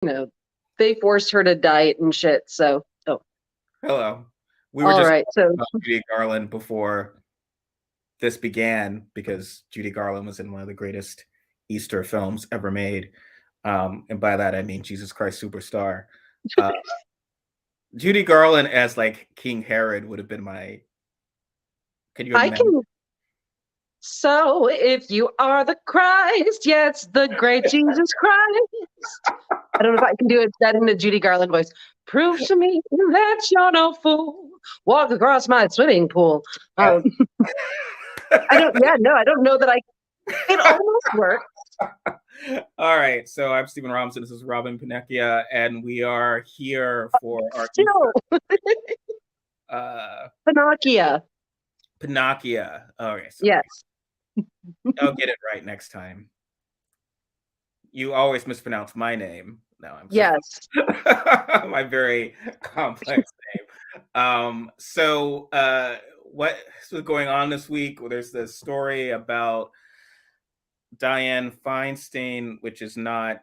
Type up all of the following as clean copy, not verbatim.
they forced her to diet and shit. So, Hello. We were all just right. So, talking about Judy Garland before this began because Judy Garland was in one of the greatest Easter films ever made. And by that I mean Jesus Christ Superstar. Uh, Judy Garland as like King Herod would have been my. Can you I imagine? can. So, if you are the Christ, yes, the great Jesus Christ. I don't know if I can do it that in the Judy Garland voice. Prove to me that you're no fool. Walk across my swimming pool. Yes. I don't. Yeah, no, I don't know that I. It almost worked. All right, so I'm Stephen Robinson. This is Robyn Pennacchia, and we are here for our Easter Still, uh Pennacchia. Pennacchia. Okay, sorry. Yes, I'll get it right next time. You always mispronounce my name. No, I'm kidding. yes. My very complex name. What was going on this week? Well, there's this story about Dianne Feinstein, which is not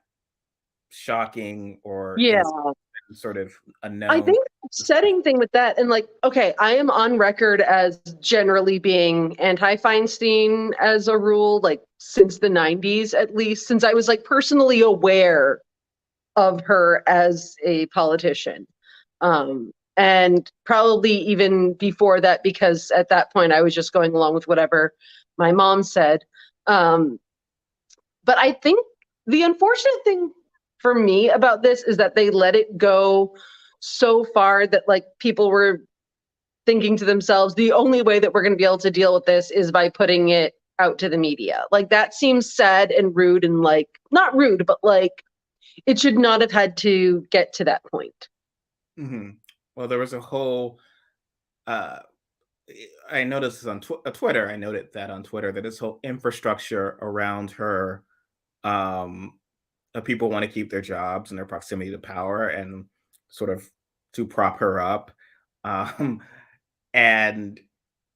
shocking or Yeah. is sort of I unknown. think setting thing with that and like, okay, I am on record as generally being anti-Feinstein as a rule, like since the 90s, at least, since I was like personally aware of her as a politician. And probably even before that, because at that point I was just going along with whatever my mom said. Um, but I think the unfortunate thing for me about this is that they let it go so far that like people were thinking to themselves, the only way that we're going to be able to deal with this is by putting it out to the media. Like that seems sad and rude and like not rude, but like it should not have had to get to that point. Mm-hmm. Well, there was a whole. Uh, I noticed this on Twitter. I noted that on Twitter that this whole infrastructure around her, um, people want to keep their jobs and their proximity to power, and sort of to prop her up. Um, and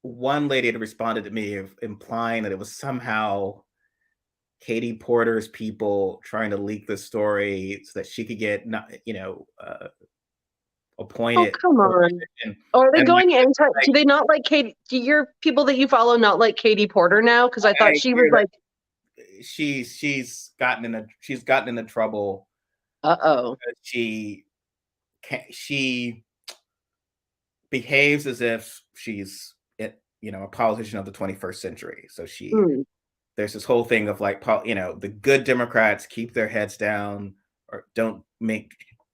one lady had responded to me implying that it was somehow Katie Porter's people trying to leak the story so that she could get Oh, appointed. come on. Or are they And going anti? like, Do they not like Katie? Do your people that you follow not like Katie Porter now? Because I thought I she was hear that like, she's gotten into trouble. uh-oh. She behaves as if she's a politician of the 21st century. So Mm. there's this whole thing of like, the good Democrats keep their heads down or don't make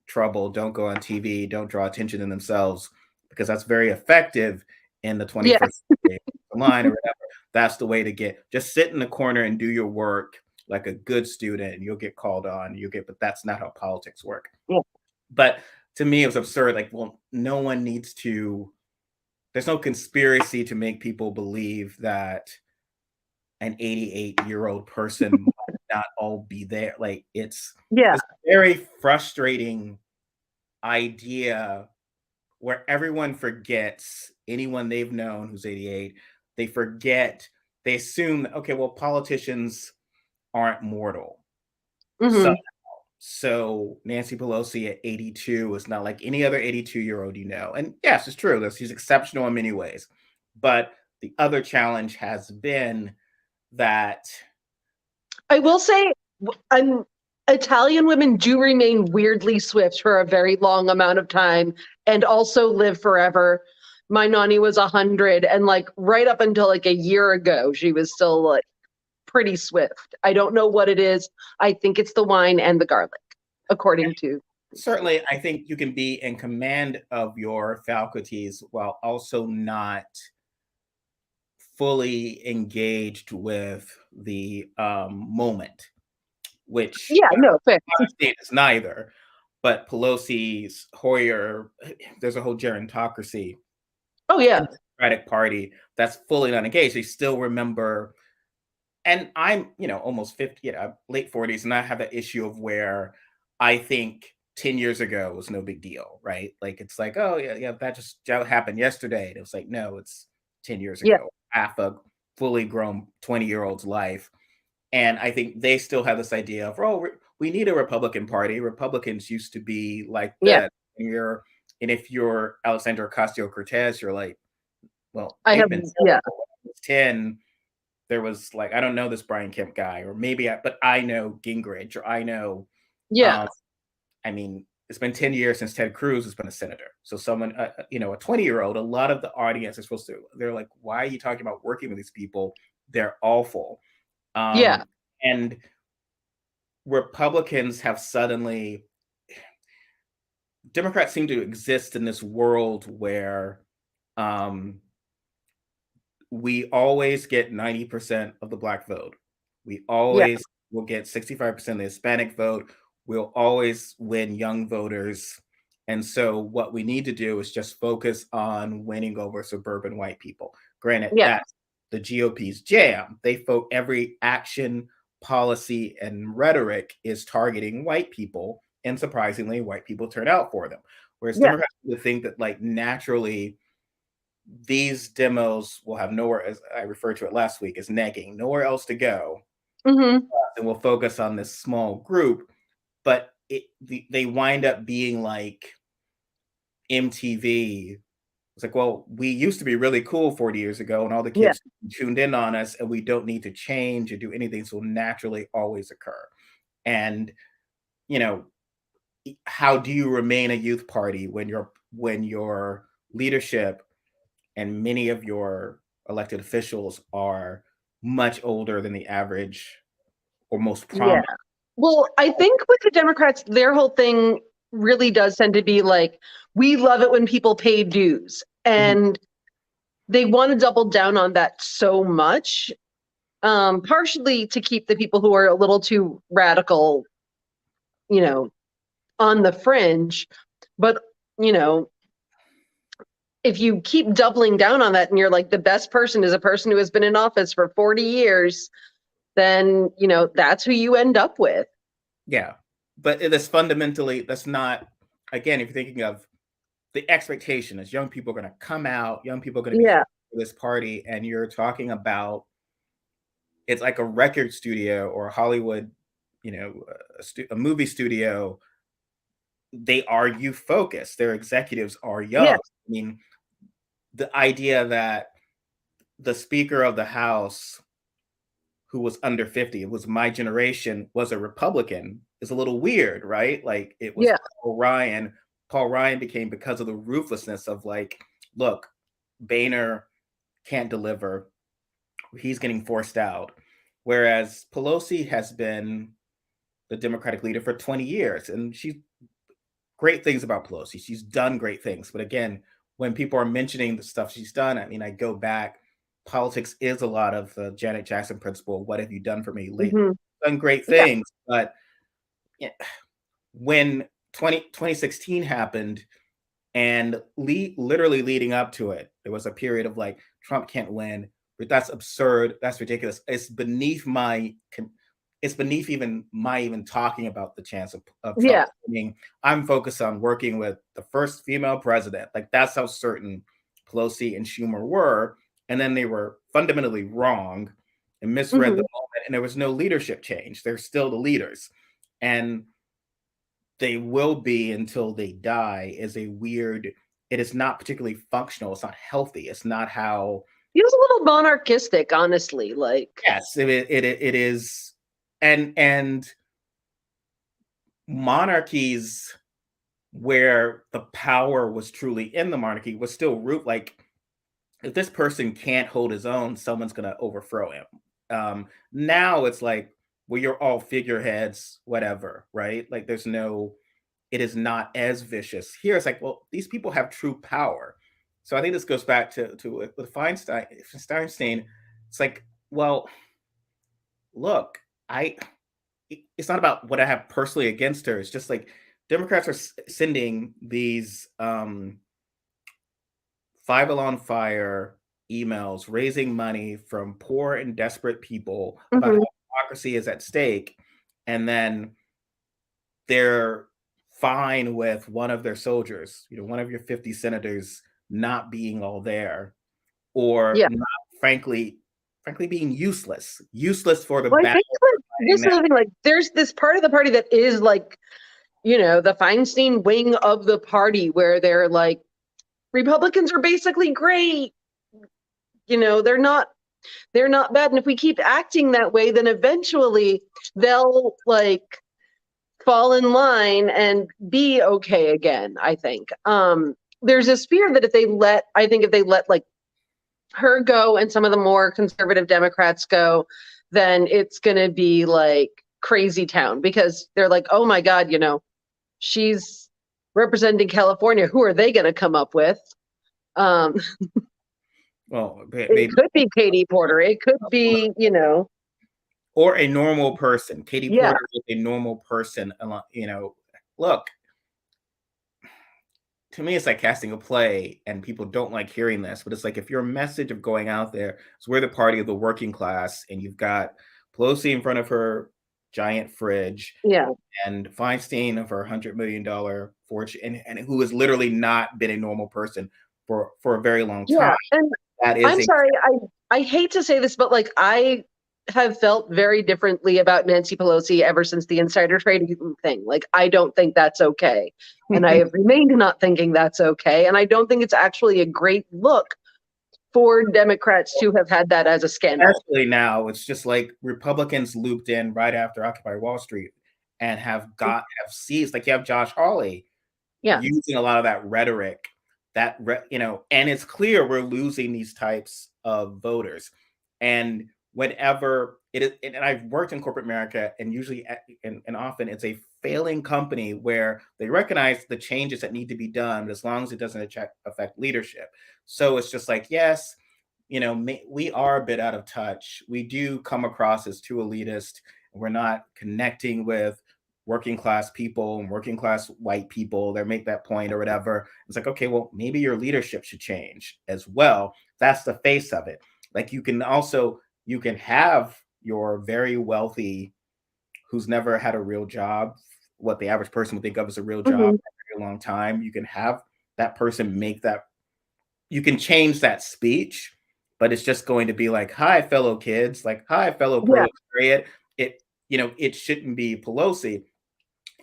trouble, don't go on TV, don't draw attention to themselves, because that's very effective in the Yeah. 21st century. Line or whatever. That's the way to just sit in the corner and do your work like a good student, and you'll get called on. But that's not how politics work. Yeah. But to me, it was absurd. Like, well, no one needs to. There's no conspiracy to make people believe that an 88-year-old person might not all be there. Like, it's Yeah. this very frustrating idea where everyone forgets anyone they've known who's 88. They forget, they assume, okay, well, politicians aren't mortal. So, Hmm. so Nancy Pelosi at 82 is not like any other 82-year-old you know. And yes, it's true that she's exceptional in many ways. But the other challenge has been that. I will say, Italian women do remain weirdly swift for a very long amount of time and also live forever. My nanny was 100, and like right up until like a year ago, she was still like pretty swift. I don't know what it is. I think it's the wine and the garlic, according to. Certainly, I think you can be in command of your faculties while also not fully engaged with the moment, which Yeah, no, fair. state is neither. But Pelosi's Hoyer, there's a whole gerontocracy Oh, in yeah. the Democratic Party that's fully not engaged. They still remember, and I'm, almost 50, late 40s, and I have that issue of where I think 10 years ago was no big deal, right? Like, it's like, oh, yeah, yeah, that happened yesterday. And it was like, no, it's 10 years Yeah. ago, half a fully grown 20-year-old's life. And I think they still have this idea of, oh, we need a Republican Party. Republicans used to be like Yeah. this. And if you're Alexandra Ocasio-Cortez, you're like, well, I they've have, been yeah. telling me when I was 10, there was like, I don't know this Brian Kemp guy, or maybe but I know Gingrich, or I know, Yeah. um, I mean, it's been 10 years since Ted Cruz has been a senator. So someone, a 20-year-old, a lot of the audience is supposed to, they're like, why are you talking about working with these people? They're awful. Yeah. And Republicans have suddenly, Democrats seem to exist in this world where um, we always get 90% of the Black vote. We Yeah. always will get 65% of the Hispanic vote. We'll always win young voters. And so what we need to do is just focus on winning over suburban white people. Granted, Yeah. that's the GOP's jam. They vote every action, policy, and rhetoric is targeting white people. And surprisingly, white people turn out for them. Whereas Yeah. Democrats would think that like naturally these demos will have nowhere, as I referred to it last week, as negging, nowhere else to go. Hmm. And we'll focus on this small group, but they wind up being like MTV. It's like, well, we used to be really cool 40 years ago, and all the Yeah. kids tuned in on us, and we don't need to change or do anything. So naturally always occur. And, you know, how do you remain a youth party when your leadership and many of your elected officials are much older than the average or most Yeah. prominent? Well, I think with the Democrats, their whole thing really does tend to be like, we love it when people pay dues. Mhm. And they want to double down on that so much, partially to keep the people who are a little too radical, you know, on the fringe. But, you know, if you keep doubling down on that and you're like, the best person is a person who has been in office for 40 years, then, that's who you end up with. Yeah. But it is fundamentally, that's not, again, if you're thinking of the expectation is young people are going to come out, young people are going to be Yeah. for this party, and you're talking about it's like a record studio or a Hollywood, a movie studio. They are youth focused. Their executives are young. Yeah. I mean, the idea that the Speaker of the House, who was under 50, it was my generation, was a Republican, is a little weird, right? Like it was Yeah. Paul Ryan. Paul Ryan became because of the ruthlessness of like, look, Boehner can't deliver. He's getting forced out. Whereas Pelosi has been the Democratic leader for 20 years. And she's great things about Pelosi. She's done great things. But again, when people are mentioning the stuff she's done, I mean, I go back. Politics is a lot of the Janet Jackson principle. What have you done for me lately? Hmm. Done great Yeah. things. But yeah, when 2016 happened and literally leading up to it, there was a period of like, Trump can't win. But that's absurd. That's ridiculous. It's beneath even my even talking about the chance of Trump Yeah. winning. I'm focused on working with the first female president. Like that's how certain Pelosi and Schumer were. And then they were fundamentally wrong and misread the Hmm. moment. And there was no leadership change. They're still the leaders. And they will be until they die is a weird, it is not particularly functional. It's not healthy. It's not how. Feels a little monarchistic, honestly. Like, Yes, it is. And monarchies where the power was truly in the monarchy was still root like if this person can't hold his own, someone's gonna overthrow him. Now it's like, well, you're all figureheads, whatever, right? Like there's no, it is not as vicious. Here it's like, well, these people have true power. So I think this goes back to with Feinstein. It's like, well, look, it's not about what I have personally against her. It's just like Democrats are sending these Five Along Fire emails raising money from poor and desperate people about hmm. how democracy is at stake, and then they're fine with one of their soldiers, one of your 50 senators not being all there, or Yeah. not, frankly, frankly being useless for the Well, I battle. think like this is the thing, like there's this part of the party that is like, the Feinstein wing of the party where they're like, Republicans are basically great. They're not bad. And if we keep acting that way, then eventually they'll like fall in line and be okay again, I think. There's this fear that if they let like her go and some of the more conservative Democrats go, then it's going to be like crazy town because they're like, oh my God, she's representing California. Who are they going to come up with? Um, Well, it maybe, could be Katie Porter. It could be, or a normal person. Katie yeah, Porter is a normal person. Look, to me, it's like casting a play, and people don't like hearing this, but it's like if your message of going out there is we're the party of the working class, and you've got Pelosi in front of her giant fridge yeah, and Feinstein of her $100 million fortune, and who has literally not been a normal person for a very long yeah. time. And That is I'm sorry, I hate to say this, but like I have felt very differently about Nancy Pelosi ever since the insider trading thing. Like I don't think that's okay. And I have remained not thinking that's okay. And I don't think it's actually a great look for Democrats to have had that as a scandal. Especially now, it's just like Republicans looped in right after Occupy Wall Street and have seized. Like you have Josh Hawley Yeah. using a lot of that rhetoric, and it's clear we're losing these types of voters. And whenever it is, and I've worked in corporate America, and usually and often it's a failing company where they recognize the changes that need to be done, but as long as it doesn't affect leadership. So it's just like, yes, we are a bit out of touch. We do come across as too elitist. We're not connecting with working class people and working class white people. They make that point or whatever. It's like, okay, well, maybe your leadership should change as well. That's the face of it. Like you can have your very wealthy who's never had a real job, what the average person would think of as a real job for a long time. You can have that person make that, you can change that speech, but it's just going to be like, hi, fellow kids, like, hi, fellow Yeah. proletariat. It shouldn't be Pelosi.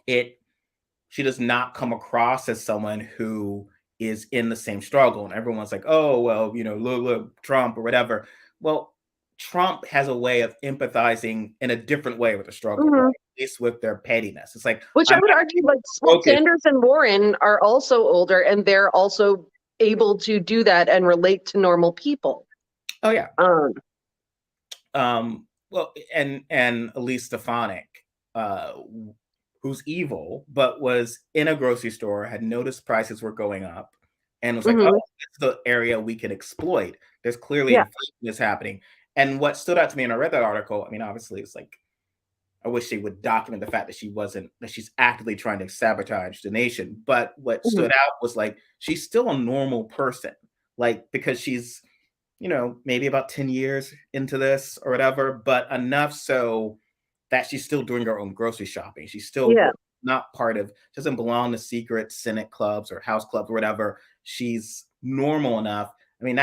She does not come across as someone who is in the same struggle. And everyone's like, oh, well, look, Trump or whatever. Well, Trump has a way of empathizing in a different way with the struggle, right? At least with their pettiness. It's like, Which I would argue, like Sanders and Warren are also older, and they're also able to do that and relate to normal people. Oh yeah. Well, and Elise Stefanik, who's evil, but was in a grocery store, had noticed prices were going up, and was like, oh, that's the area we can exploit. There's clearly inflation is happening. And what stood out to me, and I read that article, I mean, obviously, it's like, I wish they would document the fact that she's actively trying to sabotage the nation. But what stood out was like, she's still a normal person, like, because she's, maybe about 10 years into this or whatever, but enough so that she's still doing her own grocery shopping. She's still not doesn't belong to secret Senate clubs or House clubs or whatever. She's normal enough. I mean,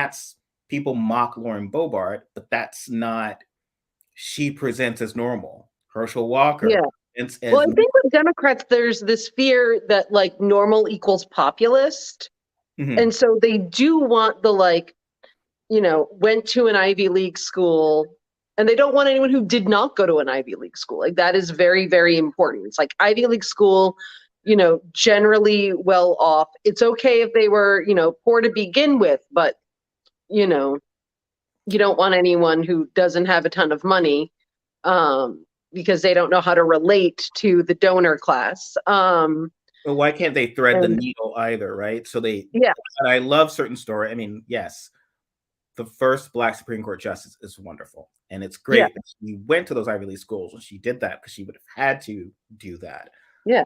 people mock Lauren Boebert, but that's not, she presents as normal. Herschel Walker. Yeah. Well, I think with Democrats, there's this fear that like normal equals populist. And so they do want the went to an Ivy League school, and they don't want anyone who did not go to an Ivy League school. Like that is very, very important. It's like Ivy League school, generally well off. It's okay if they were, poor to begin with, but you don't want anyone who doesn't have a ton of money because they don't know how to relate to the donor class. Well, why can't they thread the needle either, right? So and I love certain story. I mean, yes, the first Black Supreme Court justice is wonderful. And it's great that she went to those Ivy League schools and she did that because she would have had to do that. Yeah.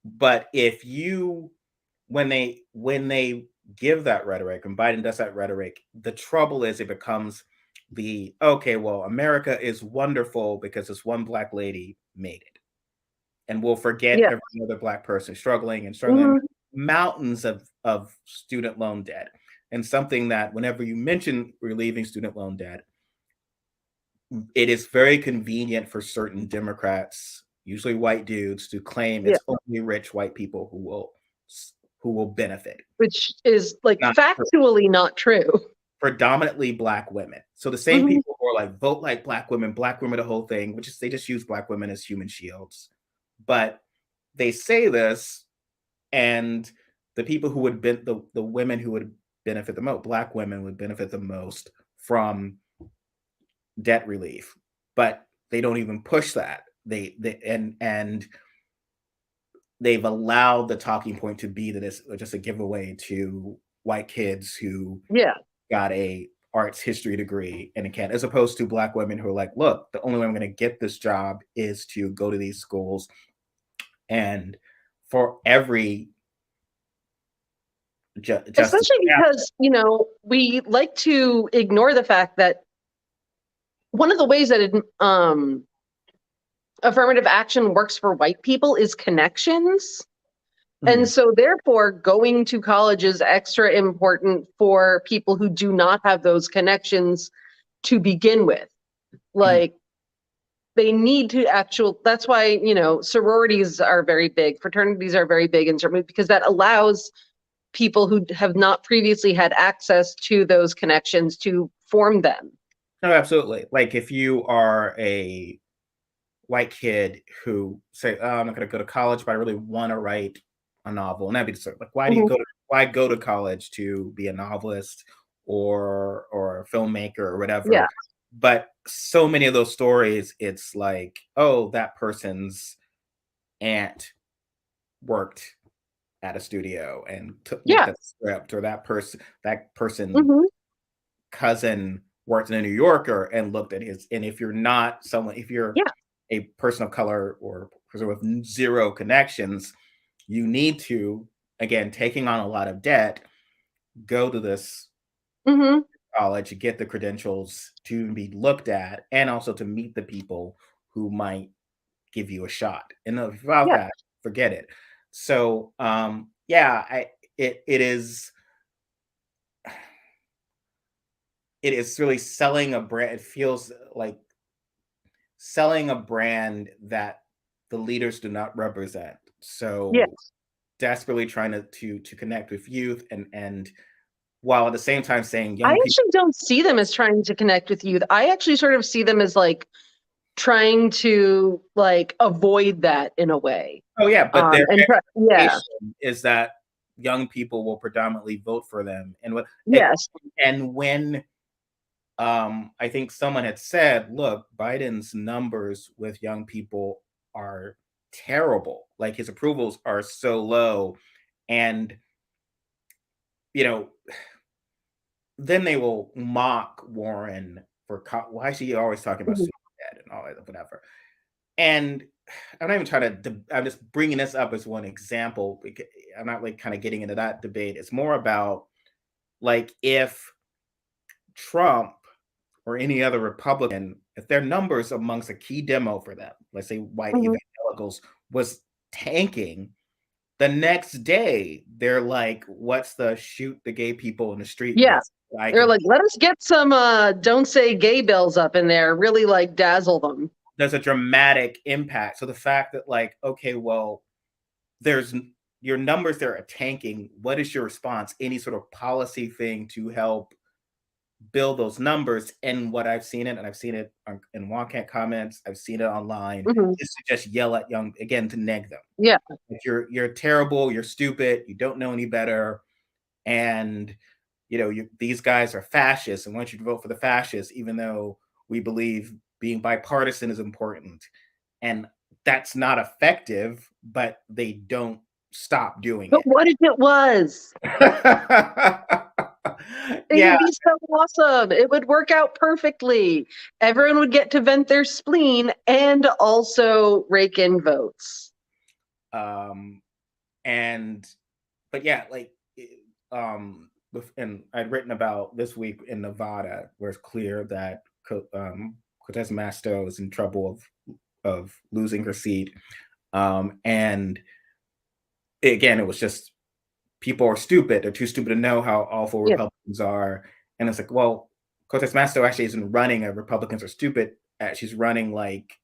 But when they give that rhetoric and Biden does that rhetoric, the trouble is it becomes okay, well, America is wonderful because this one Black lady made it. And we'll forget every other Black person struggling, mountains of student loan debt. And something that whenever you mention relieving student loan debt, it is very convenient for certain Democrats, usually white dudes, to claim Yeah. it's only rich white people who will benefit. Which is like Not factually not true. predominantly black women. So the same Mhm. people who are like vote like black women, the whole thing, which is they just use black women as human shields. But they say this, and the people who would be the women who would benefit the most, black women would benefit the most from debt relief, but they don't even push that. They and they've allowed the talking point to be that it's just a giveaway to white kids who Yeah. got a arts history degree and it can't, as opposed to black women who are like, look, the only way I'm going to get this job is to go to these schools. And for every justice, Especially because, we like to ignore the fact that one of the ways that affirmative action works for white people is connections. And so therefore, going to college is extra important for people who do not have those connections to begin with. Like, they need to that's why, sororities are very big, fraternities are very big in certain, because that allows people who have not previously had access to those connections to form them. no, absolutely. Like if you are a white kid who say, "Oh, I'm not going to go to college, but I really want to write a novel," and that'd be sort of like, Mhm. why go to college to be a novelist or a filmmaker or Yeah. whatever? But so many of those stories, it's like, oh, that person's aunt worked at a studio and looked Yeah. at the script, or that person Hmm. cousin worked in a New Yorker and looked at his. And if you're not someone, if you're Yeah. a person of color or person with zero connections, you need to, again, taking on a lot of debt, go to this Hmm. college, get the credentials to be looked at, and also to meet the people who might give you a shot. And without Yeah. that, forget it. So, yeah, it is really selling a brand. It feels like selling a brand that the leaders do not represent. Yeah. So desperately trying to connect with youth, and while at the same time saying I young people. actually don't see them as trying to connect with youth. I actually sort of see them as like trying to like avoid that in a way. Oh yeah, but their Yeah. expectation is that young people will predominantly vote for them, Yes. and when I think someone had said, look, Biden's numbers with young people are terrible. Like his approvals are so low. And, you know, then they will mock Warren for why is she always talking about Mhm. super debt and all that, whatever. And I'm not even trying to, I'm just bringing this up as one example. I'm not like kind of getting into that debate. It's more about like if Trump or any other Republican, if their numbers amongst a key demo for them, let's say white Mhm. evangelicals, was tanking, the next day they're like, "What's the shoot the gay people in the street Yeah. bill? I They're can." like, let us get some don't say gay bills up in there, really like dazzle them. There's a dramatic impact. So the fact that like, okay, well, there's your numbers there are tanking. What is your response? Any sort of policy thing to help build those numbers? And what I've seen it, and I've seen it in Wonkette comments, I've seen it online, Hmm. is to just yell at young again to neg them. Yeah. If you're terrible, you're stupid, you don't know any better, and these guys are fascists, and want you to vote for the fascists, even though we believe being bipartisan is important, and that's not effective, but they don't stop doing But it. what if it was? It Yeah. would be so awesome. It would work out perfectly. Everyone would get to vent their spleen and also rake in votes. um and but yeah, like and I'd written about this week in Nevada, where it's clear that Cortez Masto is in trouble of losing her seat. And again, it was just people are stupid. They're too stupid to know how awful Yeah. Republicans are. And it's like, well, Cortez Masto actually isn't running a Republicans are stupid. She's running like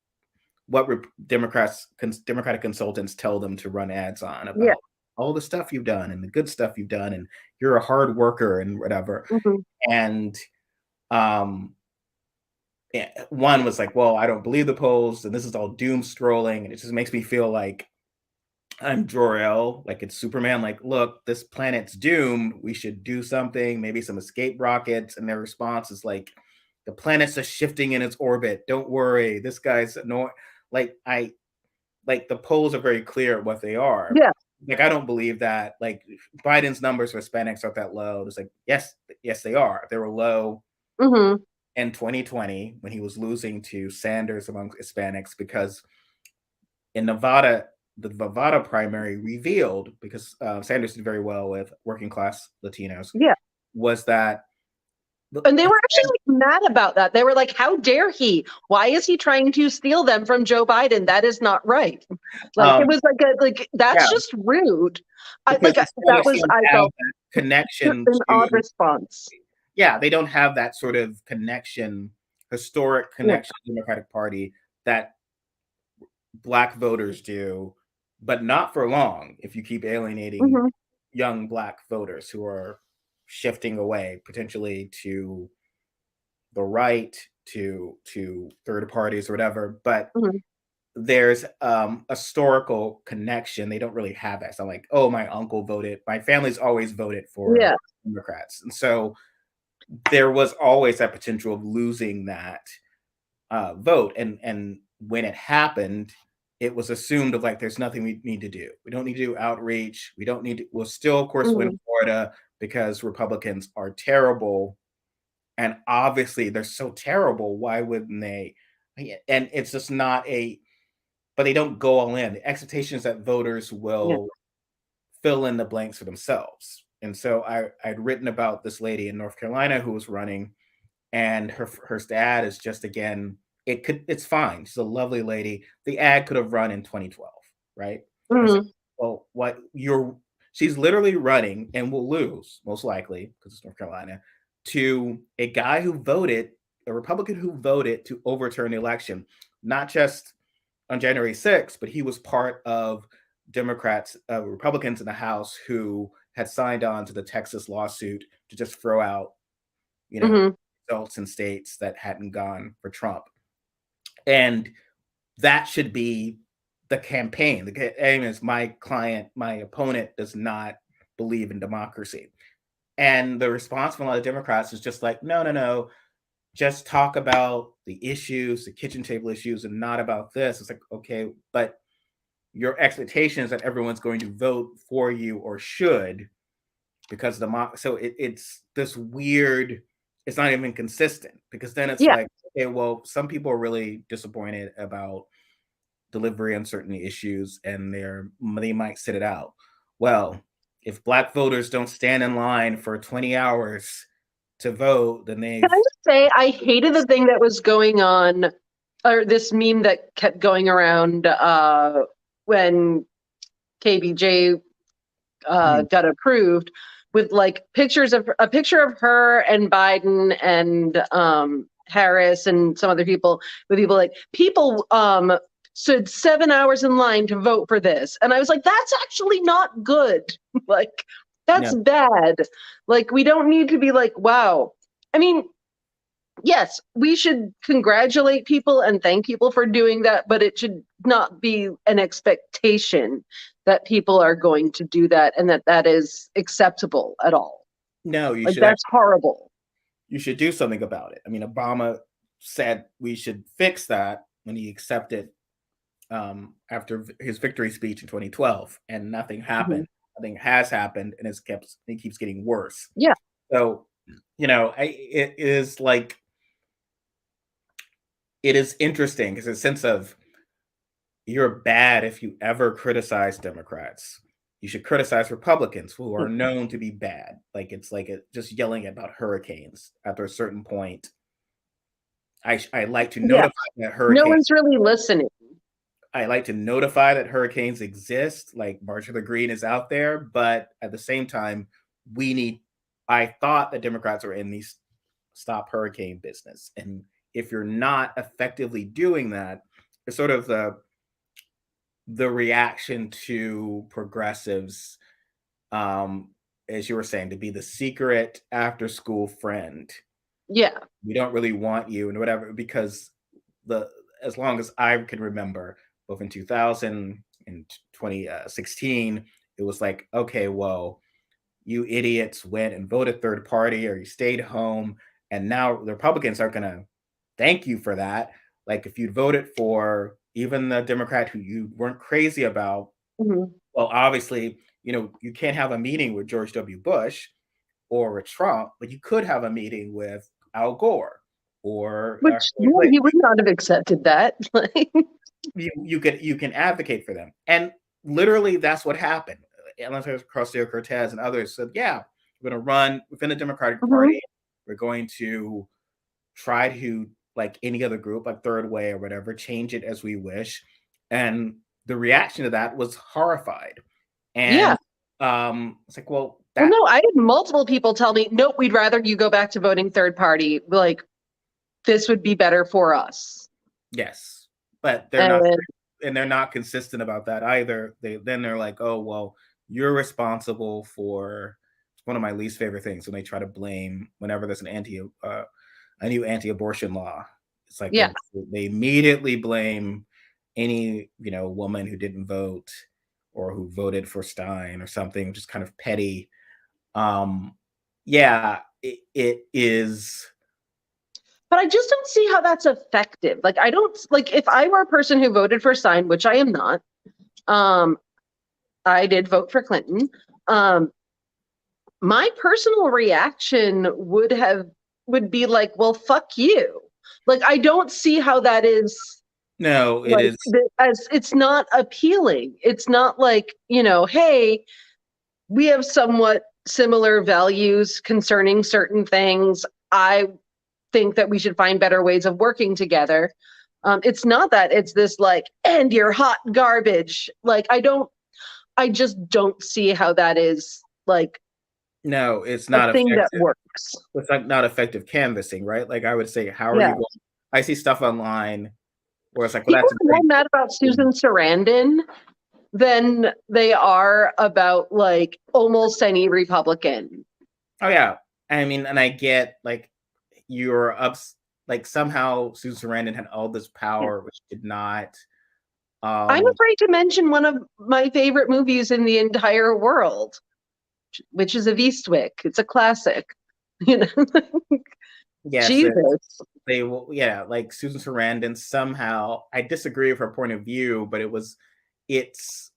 what Democratic consultants tell them to run ads on Yeah. about all the stuff you've done and the good stuff you've done, and you're a hard worker and whatever. Mhm. And um, one was like, well, I don't believe the polls, and this is all doom scrolling, and it just makes me feel like I'm Jor-El, like it's Superman. Like, look, this planet's doomed. We should do something. Maybe some escape rockets. And their response is like, the planet's just shifting in its orbit. Don't worry. This guy's annoying. Like the polls are very clear what they are. Yeah. Like I don't believe that. Like Biden's numbers for Hispanics aren't that low. It's like yes, they are. They were low in 2020 when he was losing to Sanders among Hispanics because in Nevada, the Nevada primary revealed, because Sanders did very well with working class Latinos, was that. And they were actually mad about that. They were like, how dare he? Why is he trying to steal them from Joe Biden? That is not right. Like it was like that's just rude. I felt connection an odd response. Yeah, they don't have that sort of connection, historic connection to the Democratic Party that Black voters do, but not for long if you keep alienating young Black voters who are shifting away potentially to the right, to third parties or whatever. But there's historical connection. They don't really have that. So I'm like, oh, my uncle voted. My family's always voted for Democrats. And so there was always that potential of losing that vote. And when it happened, it was assumed of like, there's nothing we need to do. We don't need to do outreach. We don't need to, we'll still, of course, win Florida because Republicans are terrible. And obviously they're so terrible. Why wouldn't they? And it's just not but they don't go all in. The expectation is that voters will fill in the blanks for themselves. And so I'd written about this lady in North Carolina who was running, and her dad is just, again, it's fine. She's a lovely lady. The ad could have run in 2012, right? Like, well, she's literally running and will lose, most likely, because it's North Carolina, to a guy a Republican who voted to overturn the election, not just on January 6th, but he was part of Republicans in the House who had signed on to the Texas lawsuit to just throw out, results in states that hadn't gone for Trump. And that should be the campaign. The aim is my opponent does not believe in democracy. And the response from a lot of Democrats is just like, no, just talk about the issues, the kitchen table issues, and not about this. It's like, okay, but your expectation is that everyone's going to vote for you or should, because so it's this weird, it's not even consistent, because then it's like, okay, well, some people are really disappointed about delivery on certain issues and they might sit it out. Well, if Black voters don't stand in line for 20 hours to vote, then they. Can I just say, I hated the thing that was going on, or this meme that kept going around when KBJ got approved, with like a picture of her and Biden and Harris and some other people, with people stood 7 hours in line to vote for this. And I was like, that's actually not good. Like, that's bad. Like, we don't need to be like, wow. I mean, yes, we should congratulate people and thank people for doing that, but it should not be an expectation that people are going to do that and that is acceptable at all. No, you should. That's horrible. You should do something about it. I mean, Obama said we should fix that when he accepted after his victory speech in 2012, and nothing happened. Nothing has happened, and it keeps getting worse. Yeah. So, it is like, it is interesting because a sense of, you're bad if you ever criticize Democrats. You should criticize Republicans who are known to be bad. Like, it's like just yelling about hurricanes. After a certain point, I like to notify that hurricanes. No one's really listening. I like to notify that hurricanes exist, like March of the Green is out there, but at the same time, I thought that Democrats were in these stop hurricane business. And if you're not effectively doing that, it's sort of the reaction to progressives, um, as you were saying, to be the secret after school friend. Yeah. We don't really want you and whatever, because the as long as I can remember, both in 2000 and 2016, it was like, okay, well, you idiots went and voted third party or you stayed home, and now the Republicans aren't going to thank you for that. Like if you voted for even the Democrat who you weren't crazy about, Mhm. well, obviously, you can't have a meeting with George W. Bush or with Trump, but you could have a meeting with Al Gore or Which, Hillary yeah, he Clinton. would not have accepted that. Like, You can advocate for them, and literally that's what happened. Alexandria Ocasio-Cortez and others said, "Yeah, we're going to run within the Democratic mhm. Party. We're going to try to, like any other group, like Third Way or whatever, change it as we wish." And the reaction to that was horrified. Yeah. And it's like, well, Well, that no, I had multiple people tell me, nope, we'd rather you go back to voting third party. Like, this would be better for us. yes, but And they're not consistent about that either. They're like, oh well, you're responsible for. It's one of my least favorite things when they try to blame whenever there's a new anti-abortion law. It's like yeah. they immediately blame any woman who didn't vote or who voted for Stein or something, just kind of petty. Um, yeah, it is. But I just don't see how that's effective. Like, I don't, like, if I were a person who voted for Stein, which I am not, um, I did vote for Clinton. Um, my personal reaction would be like, well, fuck you. Like, I don't see how that is No, it like is. as it's not appealing. It's not like, hey, we have somewhat similar values concerning certain things. I think that we should find better ways of working together. It's not that. It's this like, and you're hot garbage. Like, I just don't see how that is like No, it's a not thing that effective. works. It's like not effective canvassing, right? Like I would say, how are Yeah. you going? I see stuff online where it's like, well, People that's a are more great. mad about Susan Sarandon than they are about like almost any Republican. Oh yeah, I mean, and I get like you're up, like somehow Susan Sarandon had all this power, which did not. I'm Um, afraid to mention one of my favorite movies in the entire world, which is of Eastwick. It's a classic. You know, yes, Jesus. they will. Yeah, like Susan Sarandon somehow. I disagree with her point of view, but it's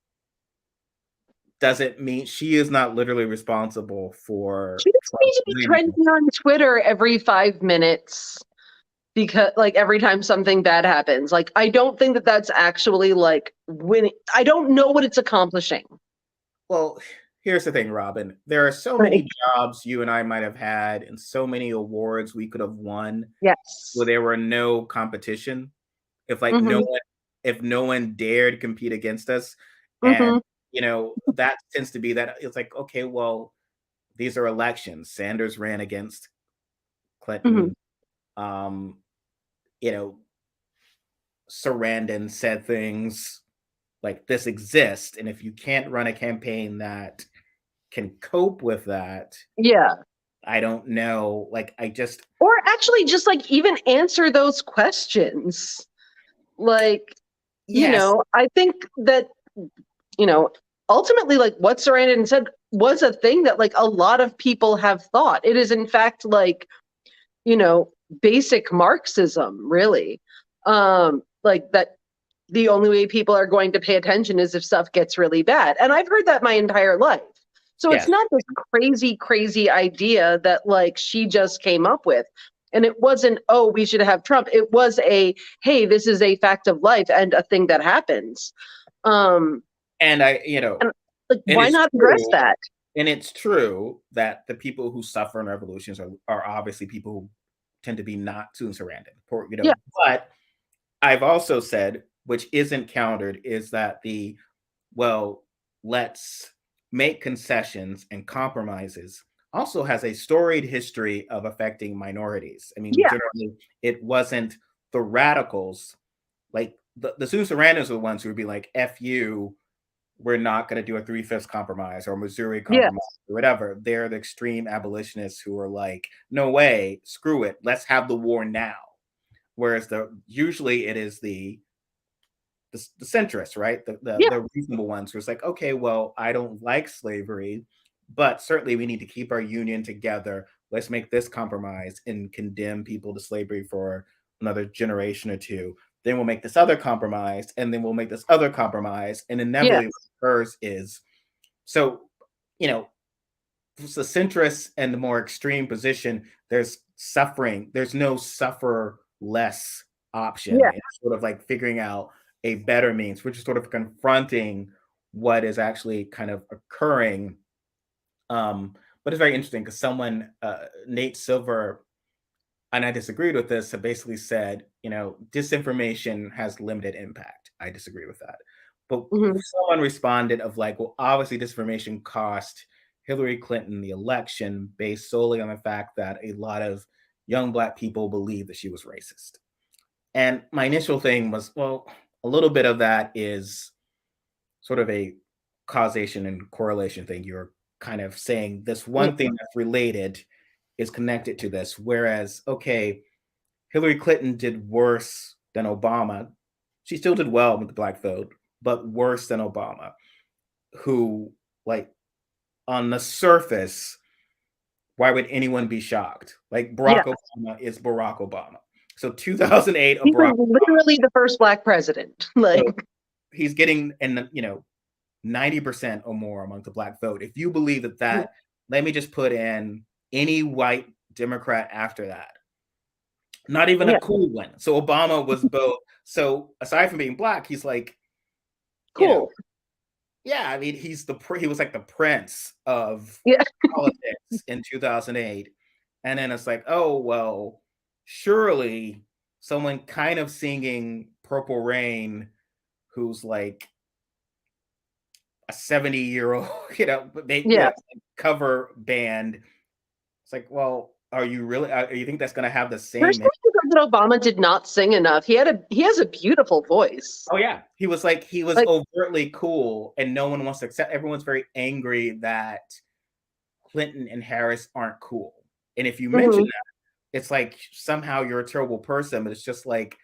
doesn't mean she is not literally responsible for She doesn't need Trump's to be winning. trending on Twitter every 5 minutes because, like, every time something bad happens. Like, I don't think that that's actually like winning. I don't know what it's accomplishing. Well, here's the thing, Robin. There are so Like, many jobs you and I might have had, and so many awards we could have won where yes. there were no competition. If like no Hmm. one, if no one dared compete against us, and Hmm. that tends to be that it's like, okay, well, these are elections. Sanders ran against Hmm. Clinton. Um, you know, Sarandon said things like this exists, and if you can't run a campaign that can cope with that, Yeah. I don't know. Like, I just, Or actually, just like even answer those questions. Like, yes, I think that, you know, ultimately, like what Sarandon said was a thing that like a lot of people have thought. It is, in fact, like, you know, basic Marxism, really. Like that the only way people are going to pay attention is if stuff gets really bad. And I've heard that my entire life. So it's yes. not this crazy, crazy idea that like she just came up with. And it wasn't, oh, we should have Trump. It was hey, this is a fact of life and a thing that happens. Um, And and like, and why it's not address true, that? that the people who suffer in revolutions are obviously people who tend to be not Susan Sarandon, Yeah. but I've also said, which isn't countered, is that well, let's make concessions and compromises also has a storied history of affecting minorities. I mean, Yeah. generally, it wasn't the radicals, like the Suzeranos are the ones who would be like, F you, we're not going to do a 3/5 compromise or Missouri Yeah. compromise or whatever. They're the extreme abolitionists who are like, no way, screw it, let's have the war now. Whereas usually it is the centrists, right? Yeah. The reasonable ones who are like, okay, well, I don't like slavery, but certainly we need to keep our union together. Let's make this compromise and condemn people to slavery for another generation or two. Then we'll make this other compromise, and then we'll make this other compromise. And Yeah. inevitably what occurs is, so, you know, the centrist and the more extreme position, there's suffering. There's no suffer less option. Yeah. It's sort of like figuring out a better means, which is sort of confronting what is actually kind of occurring. But it's very interesting because someone, Nate Silver, and I disagreed with this, have basically said, disinformation has limited impact. I disagree with that. But Mhm. someone responded of like, well, obviously disinformation cost Hillary Clinton the election based solely on the fact that a lot of young Black people believe that she was racist. And my initial thing was, well, a little bit of that is sort of a causation and correlation thing. You're kind of saying this Yeah. one thing that's related is connected to this. Whereas, okay, Hillary Clinton did worse than Obama. She still did well with the Black vote, but worse than Obama, who, like, on the surface, why would anyone be shocked? Like, Yeah. Barack Obama is Barack Obama. So 2008, He Barack was literally the first Black president. so Like, he's getting, and 90% or more among the Black vote. If you believe that, let me just put in any white Democrat after that. Not even yeah. a cool one. So Obama was both. So aside from being Black, he's like, Cool. yeah, I mean, he was like the prince of Yeah. politics in 2008. And then it's like, oh, well, surely someone kind of singing Purple Rain who's like a 70-year-old, Yeah. cover band. It's like, well, are you really? You think that's going to have the same? Personally, I thought that Obama did not sing enough. He has a beautiful voice. Oh yeah, he was Like, overtly cool, and no one wants to accept. Everyone's very angry that Clinton and Harris aren't cool. And if you mention that, it's like somehow you're a terrible person. But it's just like,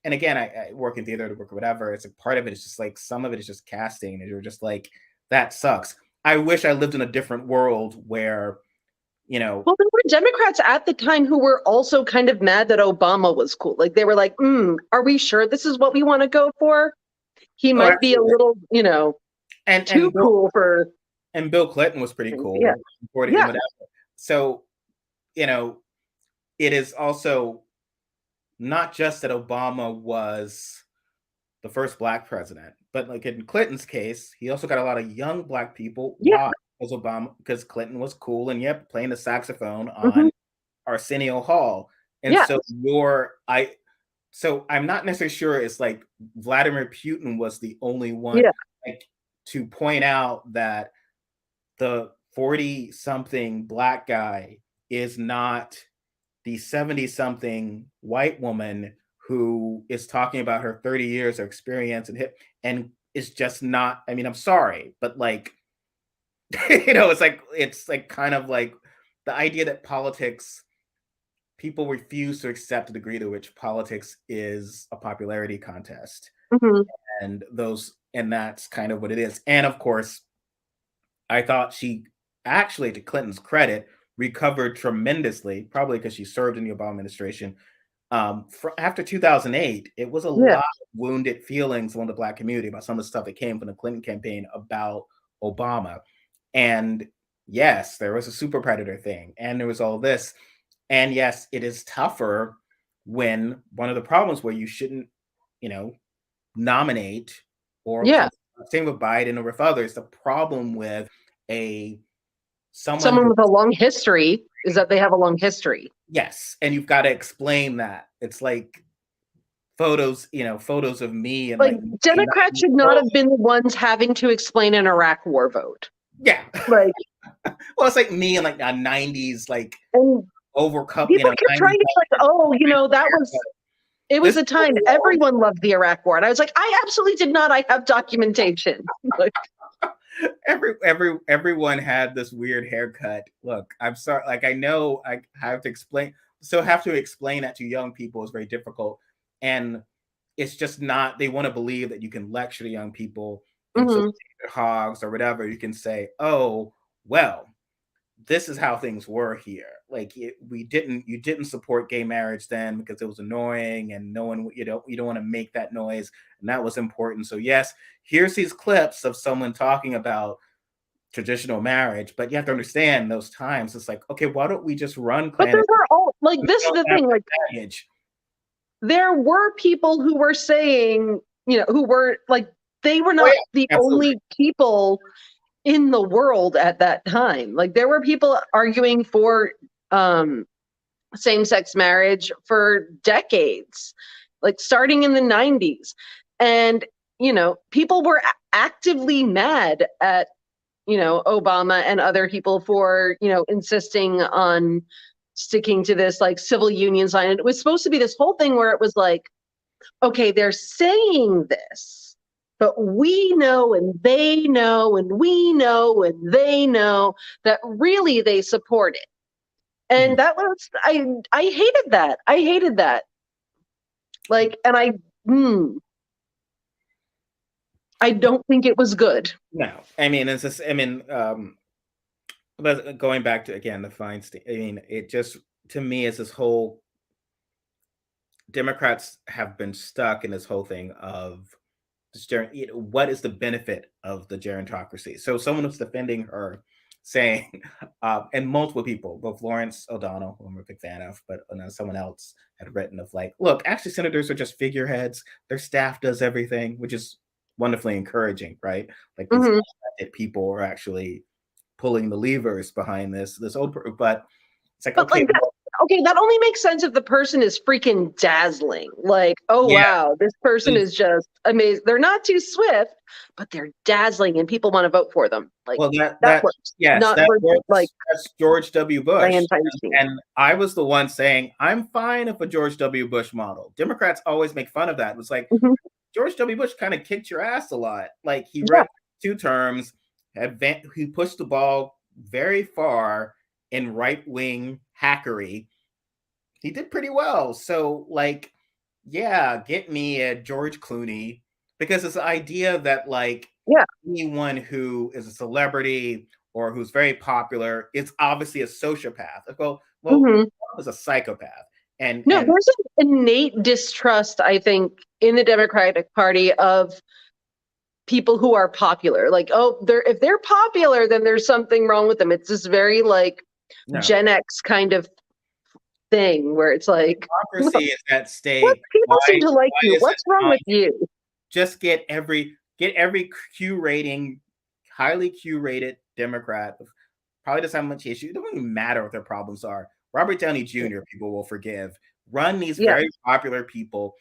and again, I work in theater, to work or whatever. It's a part of it is just like some of it is just casting, and you're just like, that sucks. I wish I lived in a different world where, well, there were Democrats at the time who were also kind of mad that Obama was cool. Like, they were like, are we sure this is what we want to go for? He might be a little, and too cool for. And Bill Clinton was pretty cool. Yeah. Yeah. So, it is also not just that Obama was the first Black president, but like in Clinton's case, he also got a lot of young Black people. Yeah. Why? Because Clinton was cool and playing the saxophone on Arsenio Hall. And so I'm not necessarily sure it's like Vladimir Putin was the only one to point out that the 40-something Black guy is not the 70-something white woman who is talking about her 30 years of experience and is just not. I mean, I'm sorry, but like, it's like kind of like the idea that people refuse to accept the degree to which politics is a popularity contest. And that's kind of what it is. And of course, I thought she actually, to Clinton's credit, recovered tremendously, probably because she served in the Obama administration. After 2008, it was a lot of wounded feelings on the Black community about some of the stuff that came from the Clinton campaign about Obama. And yes, there was a super predator thing, and there was all this. And yes, it is tougher when one of the problems where you shouldn't, nominate or same with Biden or with others. The problem with someone with a long history is that they have a long history. Yes, and you've got to explain that. It's like photos of me and like Democrats should not have been the ones having to explain an Iraq war vote. Yeah. Like, Well, it's like me in like a '90s, like And overcut, people kept trying to be like, oh, it was This a time everyone loved the Iraq War. And I was like, I absolutely did not. I have documentation. Like, everyone had this weird haircut. Look, I'm sorry. Like, I know I have to explain. So have to explain that to young people is very difficult, and it's just not. They want to believe that you can lecture to young people and so mhm. hogs or whatever. You can say, oh well, this is how things were here. Like you didn't support gay marriage then because it was annoying and no one, you don't want to make that noise. And that was important. So yes, here's these clips of someone talking about traditional marriage, but you have to understand those times. It's like, okay, why don't we just run But there Planet? were all like We this is don't the have thing, like that baggage. there were people who were saying, who were like they were Oh not yeah, the absolutely. only people in the world at that time. Like there were people arguing for same-sex marriage for decades, like starting in the 90s. And, people were actively mad at, Obama and other people for, insisting on sticking to this like civil union sign. And it was supposed to be this whole thing where it was like, okay, they're saying this, but we know and they know and we know and they know that really they support it. Mhm. And that was I hated that. I hated that. Like, and I don't think it was good. No, I mean, it's just, I mean, but going back to again the Feinstein, I mean, it just to me is this whole Democrats have been stuck in this whole thing of what is the benefit of the gerontocracy? So someone was defending her, saying, and multiple people, both Lawrence O'Donnell, who I'm a big fan of, but someone else had written of like, look, actually, senators are just figureheads. Their staff does everything, which is wonderfully encouraging, right? Like these Hmm. people are actually pulling the levers behind this old, but it's like, But okay, like that, well, okay, that only makes sense if the person is freaking dazzling. Like, oh yeah, wow, this person is just amazing. They're not too swift, but they're dazzling, and people want to vote for them. Like well, that works. yes, Not that for like works. That's George W. Bush, Dianne Feinstein. and I was the one saying I'm fine if a George W. Bush model. Democrats always make fun of that. It was like Hmm. George W. Bush kind of kicked your ass a lot. Like he Yeah. ran 2 terms, he pushed the ball very far in right wing hackery. He did pretty well. So like, yeah, get me a George Clooney because it's the idea that like Yeah. anyone who is a celebrity or who's very popular is obviously a sociopath. I go, well, Hmm. Trump is a psychopath, No, and there's an innate distrust, I think, in the Democratic Party of people who are popular. Like, oh, if they're popular, then there's something wrong with them. It's this very like no, Gen X kind of thing where it's like, democracy is at what stake. people seem to like you. Is it What's wrong not with you? just get every Q rating, highly Q rated Democrat, probably doesn't have much issue. It doesn't even matter what their problems are. Robert Downey Jr. people will forgive. Run these Yeah, very popular people.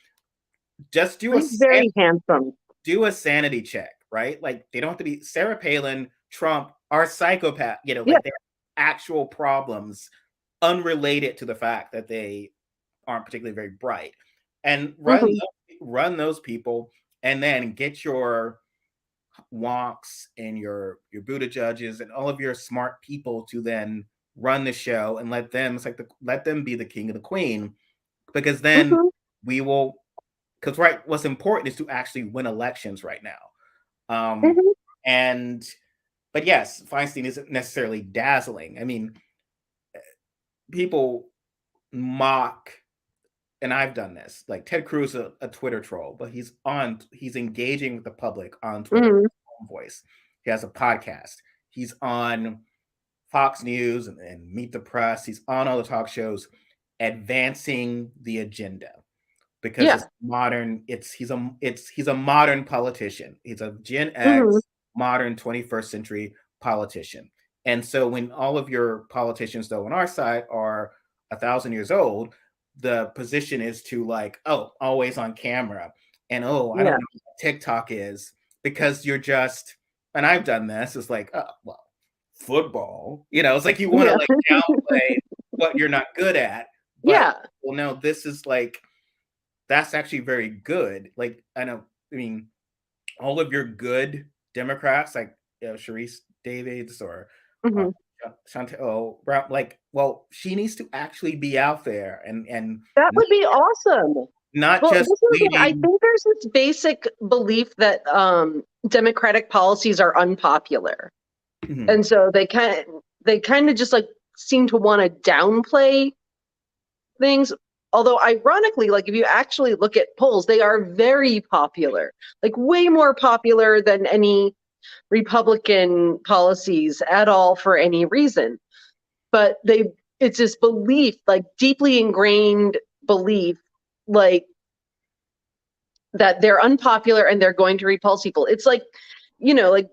Just he's very handsome. do a sanity check, right? Like they don't have to be Sarah Palin, Trump are psychopath, Yeah. like they have actual problems unrelated to the fact that they aren't particularly very bright. And Hmm. run those people and then get your wonks and your Buddha judges and all of your smart people to then run the show and let them let them be the king and the queen because then Hmm. we will because right what's important is to actually win elections right now Hmm. and but yes, Feinstein isn't necessarily dazzling. I mean, people mock, and I've done this, like Ted Cruz, a Twitter troll, but he's engaging with the public on Twitter, Hmm. voice. He has a podcast. He's on Fox News and Meet the Press. He's on all the talk shows advancing the agenda because Yeah. it's modern. He's a modern politician. He's a Gen Hmm. X modern 21st century politician. And so when all of your politicians, though, on our side are 1,000 years old, the position is to like, oh, always on camera, and oh, I don't Yeah. know what TikTok is because you're just. And I've done this. It's like, oh well, football. It's like you want to Yeah. like downplay what you're not good at, but Yeah. well, no, this is like that's actually very good. Like I know, I mean, all of your good Democrats, like Sharice Davids or uh, Hmm. Chantel Brown, like, well, she needs to actually be out there and That would be awesome. not Well, this just is the thing. I leading. think there's this basic belief that Democratic policies are unpopular, Mhm. and so they kind of just like seem to want to downplay things. Although ironically, like if you actually look at polls, they are very popular, like way more popular than any Republican policies at all for any reason. But it's this belief, like deeply ingrained belief, like that they're unpopular and they're going to repulse people. It's like, like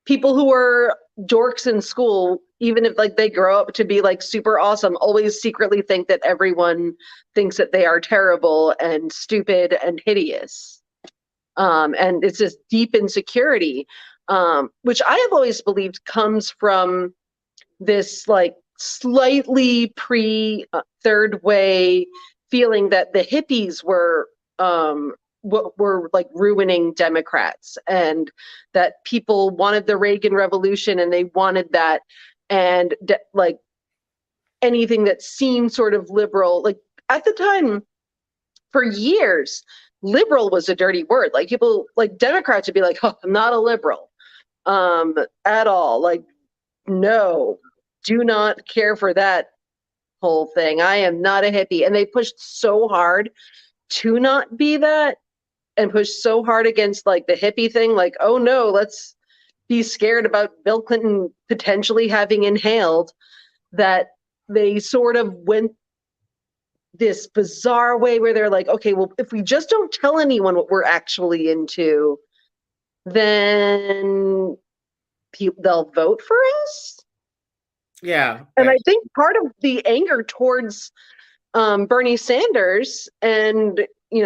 people who are dorks in school, even if like they grow up to be like super awesome, always secretly think that everyone thinks that they are terrible and stupid and hideous. And it's this deep insecurity, which I have always believed comes from this like slightly pre third way feeling that the hippies what were like ruining Democrats, and that people wanted the Reagan Revolution and they wanted that, and like anything that seemed sort of liberal, like at the time for years, liberal was a dirty word. Like people, like Democrats would be like, "Oh, I'm not a liberal, at all. Like, no, do not care for that whole thing. I am not a hippie." And they pushed so hard to not be that, and pushed so hard against like the hippie thing. Like, oh no, let's be scared about Bill Clinton potentially having inhaled, that they sort of went this bizarre way where they're like, okay, well, if we just don't tell anyone what we're actually into, then they'll vote for us. Yeah, And I think part of the anger towards Bernie Sanders and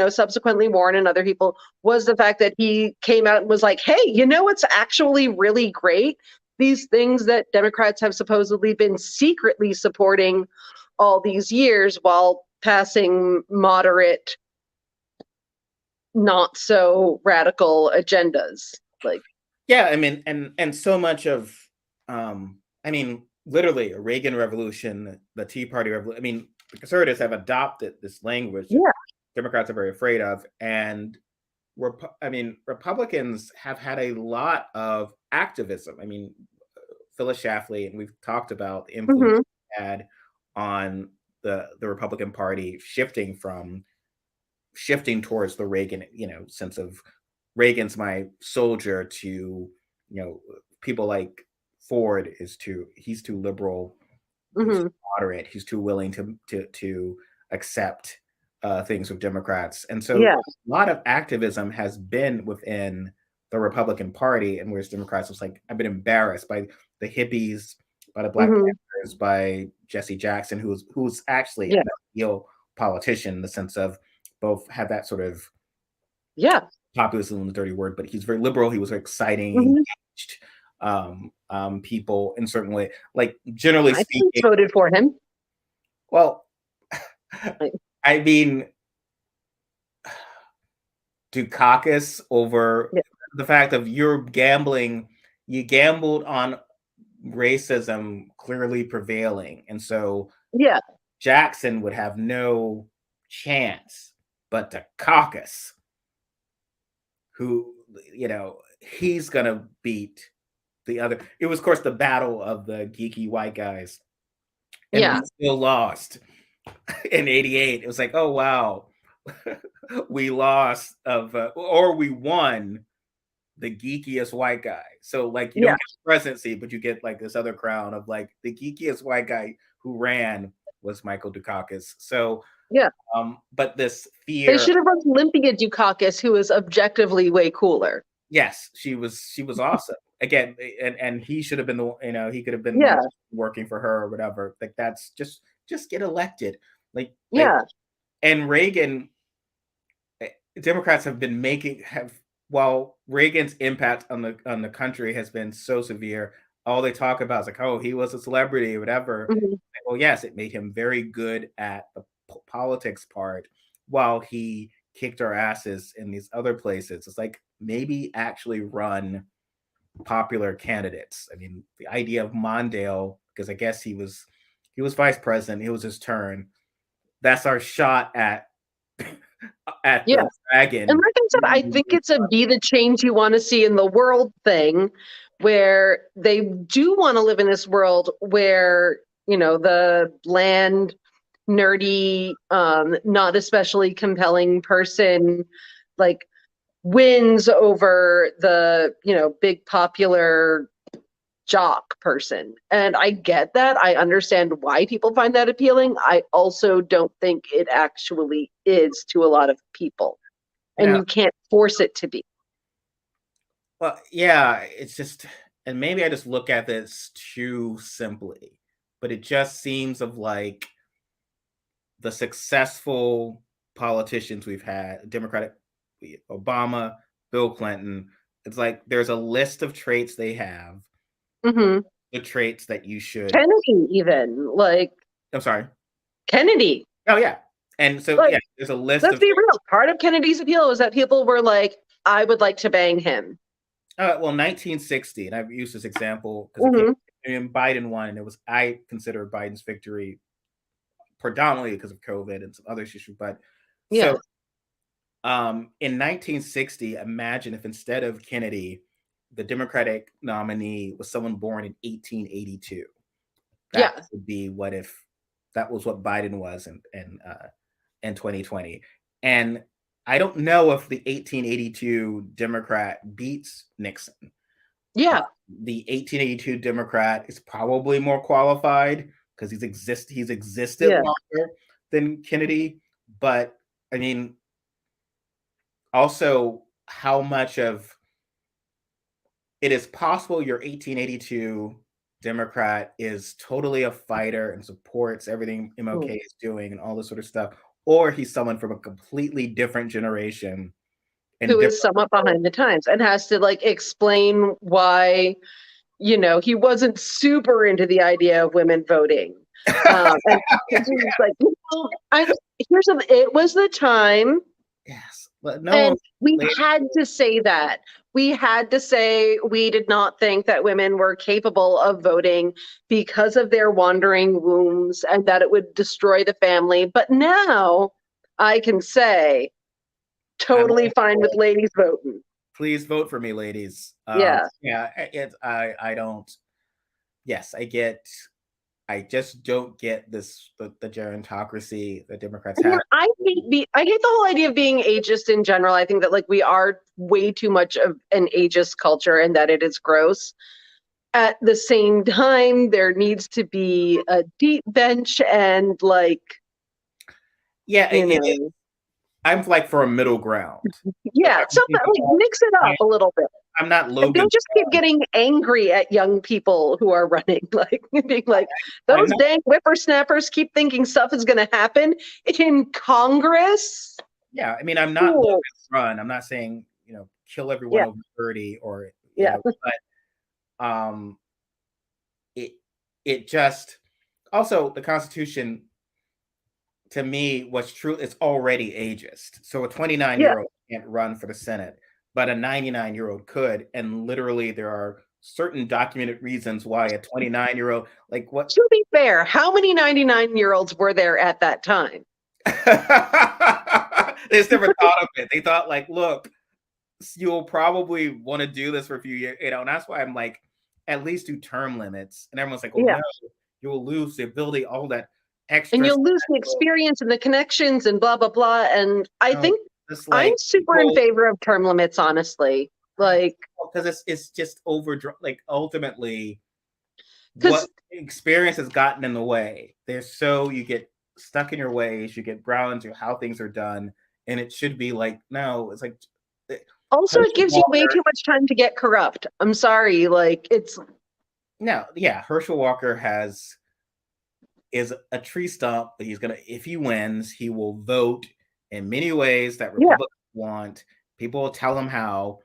subsequently Warren and other people was the fact that he came out and was like, "Hey, what's actually really great? These things that Democrats have supposedly been secretly supporting all these years while passing moderate, not so radical agendas." Like, yeah. I mean, and so much of, I mean, literally a Reagan Revolution, the Tea Party Revolution. I mean, the conservatives have adopted this language that yeah. Democrats are very afraid of, and I mean, Republicans have had a lot of activism. I mean, Phyllis Schlafly, and we've talked about the influence Hmm. it had on the Republican Party shifting towards the Reagan, sense of Reagan's my soldier to, people like Ford he's too liberal, he's Hmm. moderate, he's too willing to accept things with Democrats. And so Yeah. a lot of activism has been within the Republican Party, and whereas Democrats was like, I've been embarrassed by the hippies, by the Black Hmm. Panthers, by Jesse Jackson, who's actually Yeah. an ideal politician in the sense of both have that sort of Yeah. populism is a dirty word, but he's very liberal. He was exciting, Hmm. engaged people in certain way. Like generally I speaking, voted for him. well, Like, I mean, Dukakis over yeah. the fact of you're gambling, you gambled on racism clearly prevailing, and so Yeah. Jackson would have no chance. But Dukakis, who he's gonna beat the other. It was, of course, the battle of the geeky white guys, and we Yeah. still lost in '88. It was like, oh wow, we lost or we won the geekiest white guy. So like you don't Yeah. get the presidency, but you get like this other crown of like the geekiest white guy who ran was Michael Dukakis. So, Yeah. but this They fear. should have run Olympia Dukakis, who is objectively way cooler. Yes, she was awesome. Again, and he should have been he could have been one Yeah. working for her or whatever. Like that's just get elected. Like Yeah. and Reagan, Democrats have been making have while Reagan's impact on the country has been so severe, all they talk about is like, oh, he was a celebrity or whatever. Mhm. Well, yes, it made him very good at the politics part while he kicked our asses in these other places. It's like maybe actually run popular candidates. I mean, the idea of Mondale, because I guess he was vice president, it was his turn. That's our shot at at Yeah. the And dragon. like I said, I think it's a be the change you want to see in the world thing where they do want to live in this world where, the bland, nerdy, not especially compelling person like wins over the, big popular jock person. And I get that. I understand why people find that appealing. I also don't think it actually is to a lot of people. And Now, you can't force it to be. well, yeah, it's just, and maybe I just look at this too simply, but it just seems of like the successful politicians we've had, Democratic, Obama, Bill Clinton. It's like there's a list of traits they have, Hmm. the traits that you should. Kennedy, even like I'm sorry. Kennedy. Oh yeah, and so Like, yeah, there's a list let's of. be real. Part of Kennedy's appeal was that people were like, I would like to bang him. Well, 1960, and I've used this example because Hmm. Biden won, and it was I consider Biden's victory predominantly because of COVID and some other issues. But Yeah. so in 1960, imagine if instead of Kennedy, the Democratic nominee was someone born in 1882. That Yeah. would be what if that was what Biden was in 2020. And I don't know if the 1882 Democrat beats Nixon. Uh, Yeah. the 1882 Democrat is probably more qualified because he's existed Yeah. longer than Kennedy. But I mean, also how much of it is possible your 1882 Democrat is totally a fighter and supports everything MLK is doing and all this sort of stuff, or he's someone from a completely different generation and Who is different. somewhat behind the times and has to like explain why, he wasn't super into the idea of women voting. And he's like, it was the time. Yes, but no one And we later. had to say that. We had to say we did not think that women were capable of voting because of their wandering wombs and that it would destroy the family. But now I can say, I'm totally all fine for with it. ladies voting. Please vote for me, ladies. Yeah. Yeah, I don't. Yes, I get. I just don't get the gerontocracy that Democrats have. I hate the whole idea of being ageist in general. I think that like we are way too much of an ageist culture and that it is gross. At the same time, there needs to be a deep bench and like, Yeah, you know, I'm like for a middle ground. Like yeah, something like mix it up a little bit. I'm not And Logan. don't just keep getting angry at young people who are running, like being like, I'm those not. dang whippersnappers keep thinking stuff is going to happen in Congress. Yeah, I mean, I'm not Logan Cool. Run. I'm not saying kill everyone Yeah, over 30 or yeah. but it it just also the Constitution to me what's true it's already ageist. So a 29-year-old Yeah. can't run for the Senate, but a 99-year-old could. And literally there are certain documented reasons why a 29-year-old like what To be fair, how many 99-year-olds were there at that time? they just never thought of it. They thought like, look, you'll probably want to do this for a few years, and that's why I'm like, at least do term limits. And everyone's like, well, Yeah. no, you will lose the ability, all that And extra you'll lose the special, experience and the connections and blah, blah, blah. And I think just I'm like super in people favor of term limits, honestly. Like, because it's just over like ultimately what because experience has gotten in the way. There's so you get stuck in your ways, you get brown into how things are done, and it should be like no, it's like also it Herschel gives you way Walker. too much time to get corrupt. I'm sorry. Like, it's, No, yeah, Herschel Walker is a tree stump, but he's gonna if he wins, he will vote in many ways that yeah. Republicans want. People will tell him how,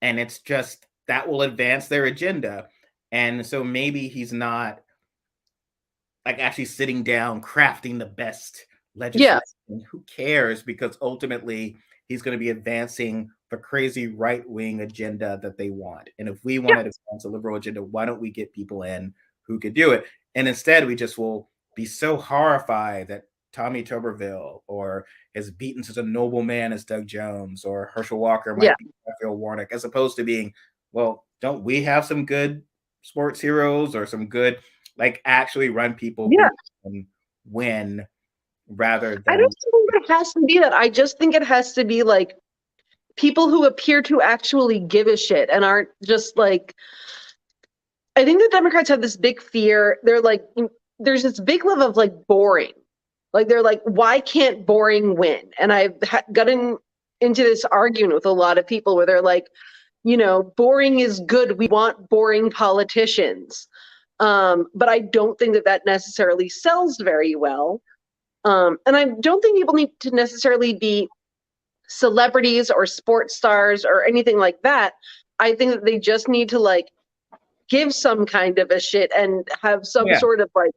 and it's just that will advance their agenda. And so maybe he's not like actually sitting down, crafting the best Yeah. legislation. Who cares? Because ultimately he's going to be advancing the crazy right wing agenda that they want. And if we want Yeah. to advance a liberal agenda, why don't we get people in who could do it? And instead, we just will be so horrified that Tommy Tuberville or is beaten such a noble man as Doug Jones or Herschel Walker Yeah. might be Raphael Warnock, as opposed to being, well, don't we have some good sports heroes or some good, like, actually run people Yeah. who can win rather I than. don't think it has to be that. I just think it has to be like people who appear to actually give a shit and aren't just like, I think the Democrats have this big fear. They're like, there's this big love of like boring. Like they're like, why can't boring win? And I've gotten into this argument with a lot of people where they're like, boring is good. We want boring politicians. But I don't think that that necessarily sells very well. And I don't think people need to necessarily be celebrities or sports stars or anything like that. I think that they just need to like give some kind of a shit and have some Yeah. sort of like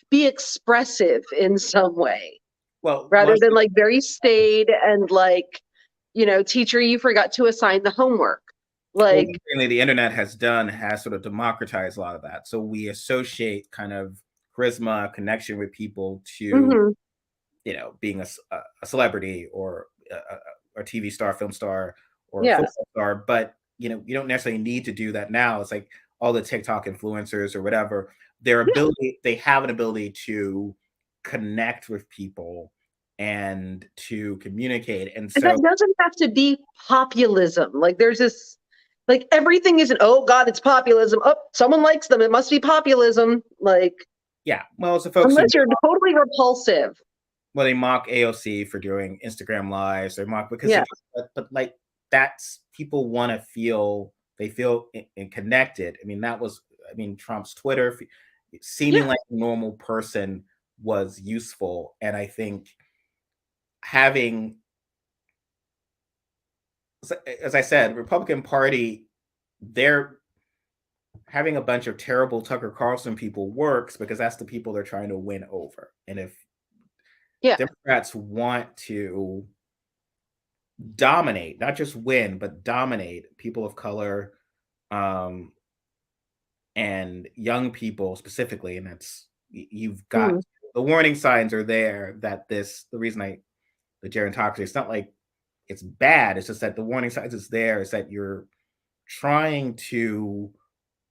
be expressive in some way Well, rather most than of like very staid and like, teacher, you forgot to assign the homework. well, Like, one thing that the internet has done has sort of democratized a lot of that. So we associate kind of charisma, connection with people to, mhm, being a celebrity or a TV star, film star, or a yeah, football star. But you don't necessarily need to do that now. It's like all the TikTok influencers or whatever. yeah. They have an ability to connect with people and to communicate. And And so, that doesn't have to be populism. Like there's this, like everything isn't, oh God, it's populism. Oh, someone likes them. It must be populism. Like, yeah, well, it's the folks who unless you're totally repulsive. well, they mock AOC for doing Instagram lives. They mock because Yeah. but like that's people want to feel they feel connected. I mean Trump's Twitter seeming Yeah. like a normal person was useful, and I think having, as I said, Republican Party, they're having a bunch of terrible Tucker Carlson people works because that's the people they're trying to win over, and if Yeah. Democrats want to dominate, not just win, but dominate people of color, um, and young people specifically. And that's you've got Mm. the warning signs are there that the reason the gerontocracy, it's not like it's bad. It's just that the warning signs is there. Is that you're trying to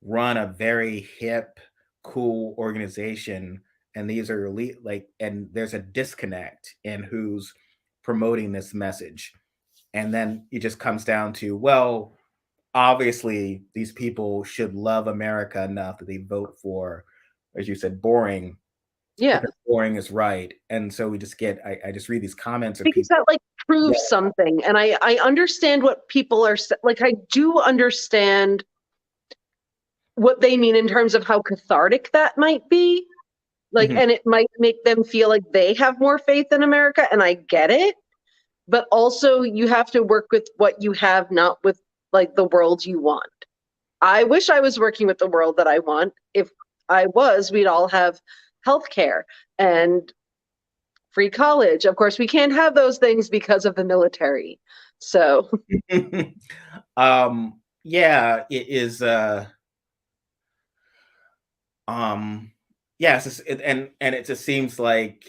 run a very hip, cool organization, and these are elite, like, and there's a disconnect in who's promoting this message. And then it just comes down to, well, obviously these people should love America enough that they vote for, as you said, boring, Yeah. because boring is right. And so we just get, I just read these comments of Because people. that like Yeah. proves something. And I understand what people are like, I do understand what they mean in terms of how cathartic that might be. Like, Mhm. and it might make them feel like they have more faith in America. And I get it. But also, you have to work with what you have, not with like the world you want. I wish I was working with the world that I want. If I was, we'd all have healthcare and free college. Of course, we can't have those things because of the military. So, Yeah, it is, um, yes, and it just seems like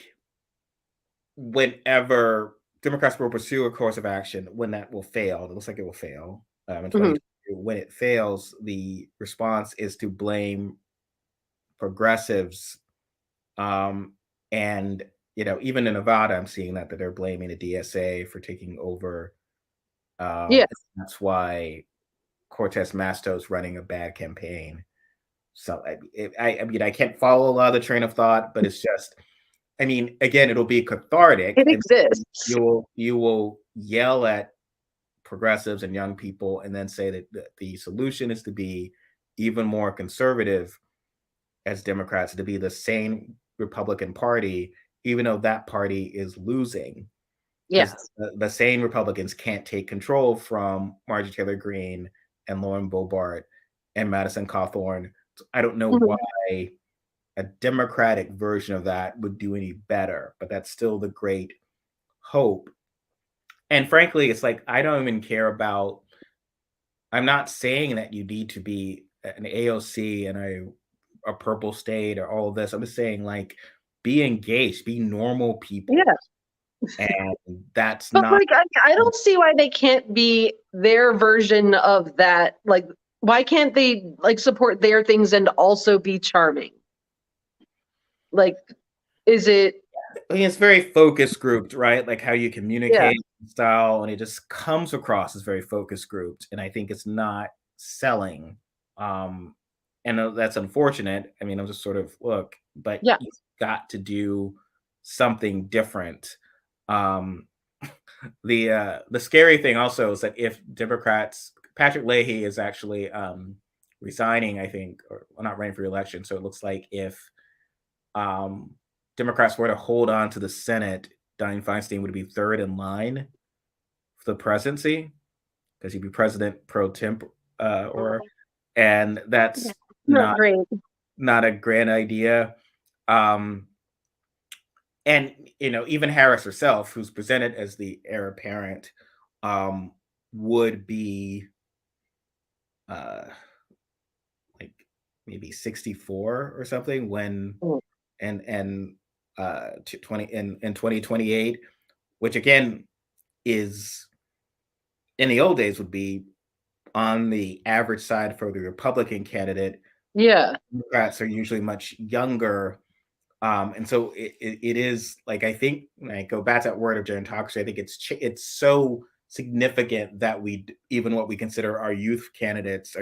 whenever Democrats will pursue a course of action, when that will fail, it looks like it will fail in mhm, 2022. When it fails, the response is to blame progressives. Um, and even in Nevada, I'm seeing that they're blaming the DSA for taking over. yeah, That's why Cortez Masto's running a bad campaign. So I mean, I can't follow a lot of the train of thought, but it's just, I mean, again, it'll be it cathartic, and exists. you will yell at progressives and young people, and then say that the solution is to be even more conservative as Democrats, to be the same Republican Party, even though that party is losing, because Yes. the same Republicans can't take control from Marjorie Taylor Greene and Lauren Boebert and Madison Cawthorn I don't know Mhm. why a Democratic version of that would do any better, but that's still the great hope. And frankly, it's like I don't even care about. I'm not saying that you need to be an AOC and a purple state or all of this. I'm just saying like be engaged, be normal people. Yeah. And that's But not like I don't see why they can't be their version of that. Like why can't they like support their things and also be charming? Like is it I mean, it's very focus grouped, right? Like how you yeah. communicate style, and it just comes across as very focus grouped. And I think it's not selling. Um, and that's unfortunate. I mean, I'm just sort of look, but Yeah. you've got to do something different. Um, the scary thing also is that if Democrats, Patrick Leahy is actually resigning, I think, or well, not running for election. So it looks like if um, Democrats were to hold on to the Senate, Dianne Feinstein would be third in line for the presidency because he'd be president pro temp, or and Yeah. that's Not not great. not a grand idea. Um, and even Harris herself, who's presented as the heir apparent, um, would be uh, like maybe 64 or something when Mm. and 20 in 2028, which again is in the old days would be on the average side for the Republican candidate. Yeah. Democrats are usually much younger. And so it is like I think when I go back to that word of gerontocracy, I think it's so significant that even what we consider our youth candidates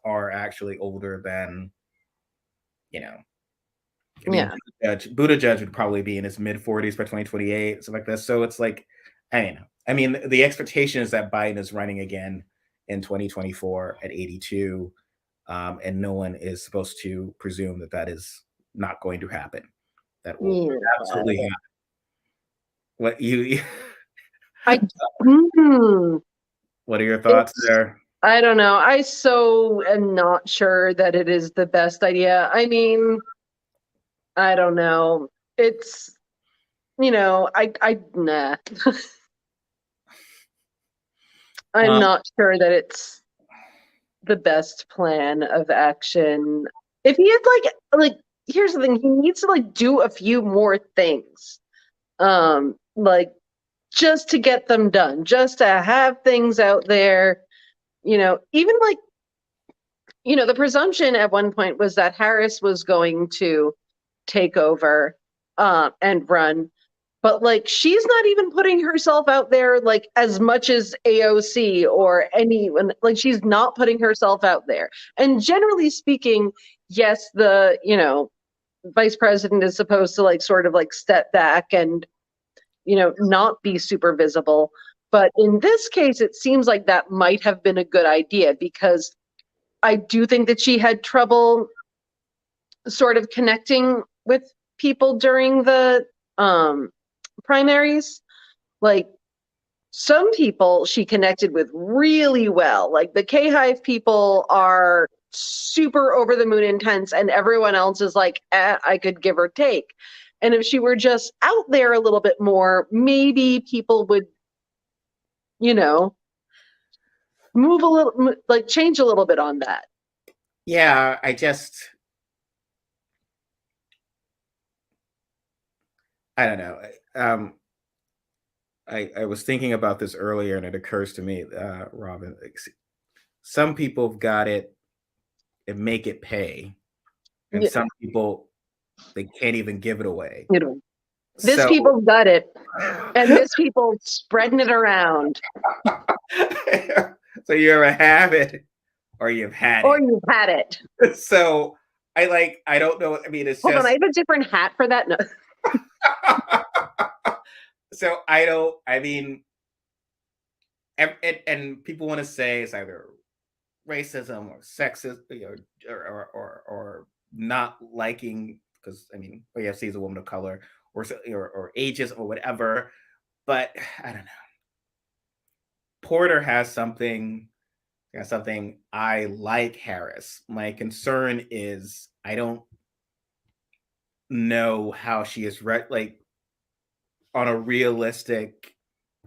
are actually older than you know. I mean, Yeah. Buttigieg would probably be in his mid 40s by 2028, something like this. So it's like, I don't know. I mean, the expectation is that Biden is running again in 2024 at 82, and no one is supposed to presume that that is not going to happen. That will absolutely Yeah. happen. What you? I hmm, What are your thoughts it's there? I don't know. I so am not sure that it is the best idea. I mean, I don't know. It's I nah. I'm Um, not sure that it's the best plan of action. If he had like here's the thing, he needs to like do a few more things. Like just to get them done, just to have things out there, even like the presumption at one point was that Harris was going to take over and run. But like she's not even putting herself out there like as much as AOC or anyone. Like she's not putting herself out there. And generally speaking, yes, the vice president is supposed to like sort of like step back and not be super visible. But in this case, it seems like that might have been a good idea because I do think that she had trouble sort of connecting with people during the primaries. Like some people she connected with really well. Like the K Hive people are super over the moon intense, and everyone else is like, I could give or take. And if she were just out there a little bit more, maybe people would, you know, move a little, like change a little bit on that. yeah, I don't know. I was thinking about this earlier, and it occurs to me, Robin. Like, some people have got it and make it pay, and Yeah, some people they can't even give it away. you know, this So, people got it, and this people spreading it around, so you ever have it or you've had or it. you've had it. So I don't know. I mean, it's Hold on, I just have a different hat for that. No. so I don't. I mean, and people want to say it's either racism or sexist, or not liking because I mean, AFC is a woman of color or ageism or whatever. But I don't know. Porter has something That's something I like Harris. My concern is I don't know how she is like on a realistic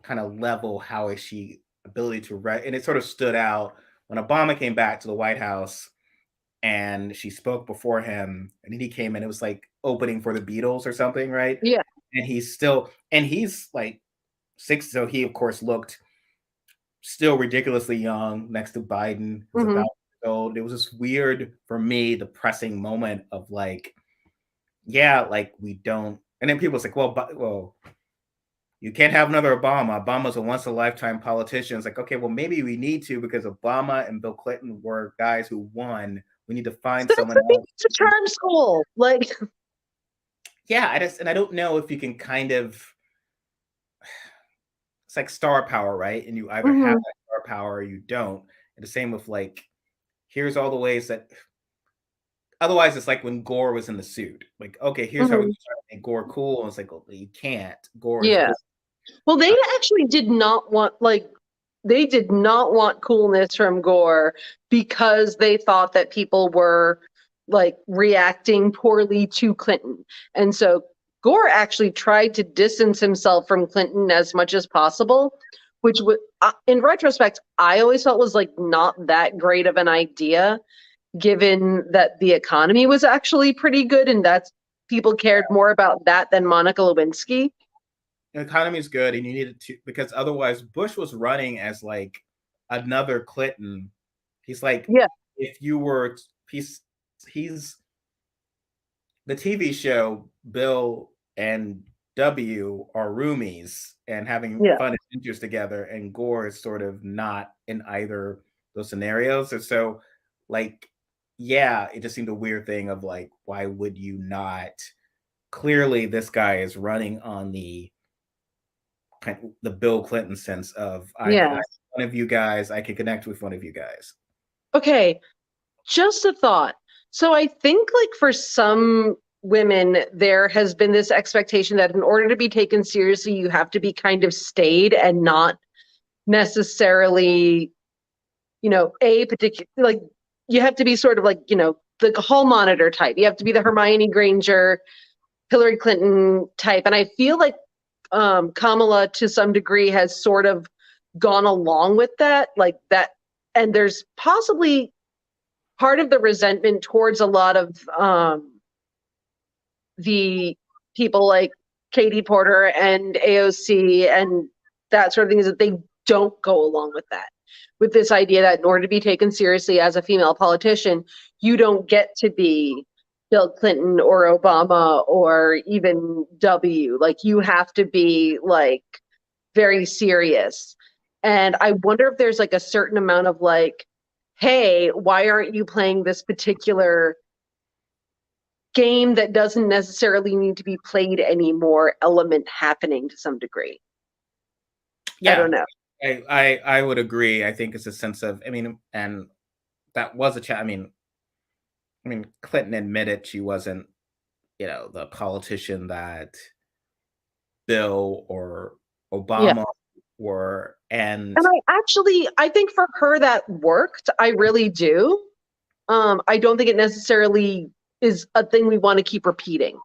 kind of level. How is she ability to and it sort of stood out when Obama came back to the White House and she spoke before him, and then he came and it was like opening for the Beatles or something, right? Yeah. And he's like six, so he of course looked still ridiculously young next to Biden, who's Hmm. about old. It was just weird for me, the pressing moment of like, yeah, like we don't. And then people was like, well, you can't have another Obama. Obama's a once in a lifetime politician. It's like, okay, well, maybe we need to because Obama and Bill Clinton were guys who won. We need to find So that's someone the thing. else. It's a charm school. Like, Yeah, I don't know if you can kind of. It's like star power, right? And you either have mhm, that star power or you don't. And the same with like, here's all the ways that. Otherwise, it's like when Gore was in the suit. Like, okay, here's how we mhm. try to make Gore cool. And it's like, well, you can't. Gore is Yeah. this. Well, they actually did not want, like, they did not want coolness from Gore because they thought that people were like reacting poorly to Clinton. And so Gore actually tried to distance himself from Clinton as much as possible, which would, in retrospect, I always felt was like not that great of an idea, given that the economy was actually pretty good and that's people cared more about that than Monica Lewinsky. The economy is good, and you needed to because otherwise Bush was running as like another Clinton. He's like, Yeah, if you were, he's the TV show Bill and W are roomies and having yeah. fun adventures together, and Gore is sort of not in either those scenarios. And so, like, yeah, it just seemed a weird thing of like, why would you not? Clearly, this guy is running on the Bill Clinton sense of I Yeah. one of you guys, I can connect with one of you guys. Okay, just a thought. So I think like for some women, there has been this expectation that in order to be taken seriously, you have to be kind of staid and not necessarily, a particular, like you have to be sort of like, the hall monitor type. You have to be the Hermione Granger, Hillary Clinton type. And I feel like Kamala to some degree has sort of gone along with that, like that. And there's possibly part of the resentment towards a lot of the people like Katie Porter and AOC and that sort of thing is that they don't go along with that. With this idea that in order to be taken seriously as a female politician, you don't get to be Bill Clinton or Obama or even W. Like you have to be like very serious. And I wonder if there's like a certain amount of like, hey, why aren't you playing this particular game that doesn't necessarily need to be played anymore element happening to some degree? I don't Yeah, know. I would agree. I think it's a sense of I mean, and that was a chat. I mean, Clinton admitted she wasn't, the politician that Bill or Yeah. Obama were, and And I think for her that worked. I really do. I don't think it necessarily is a thing we want to keep repeating.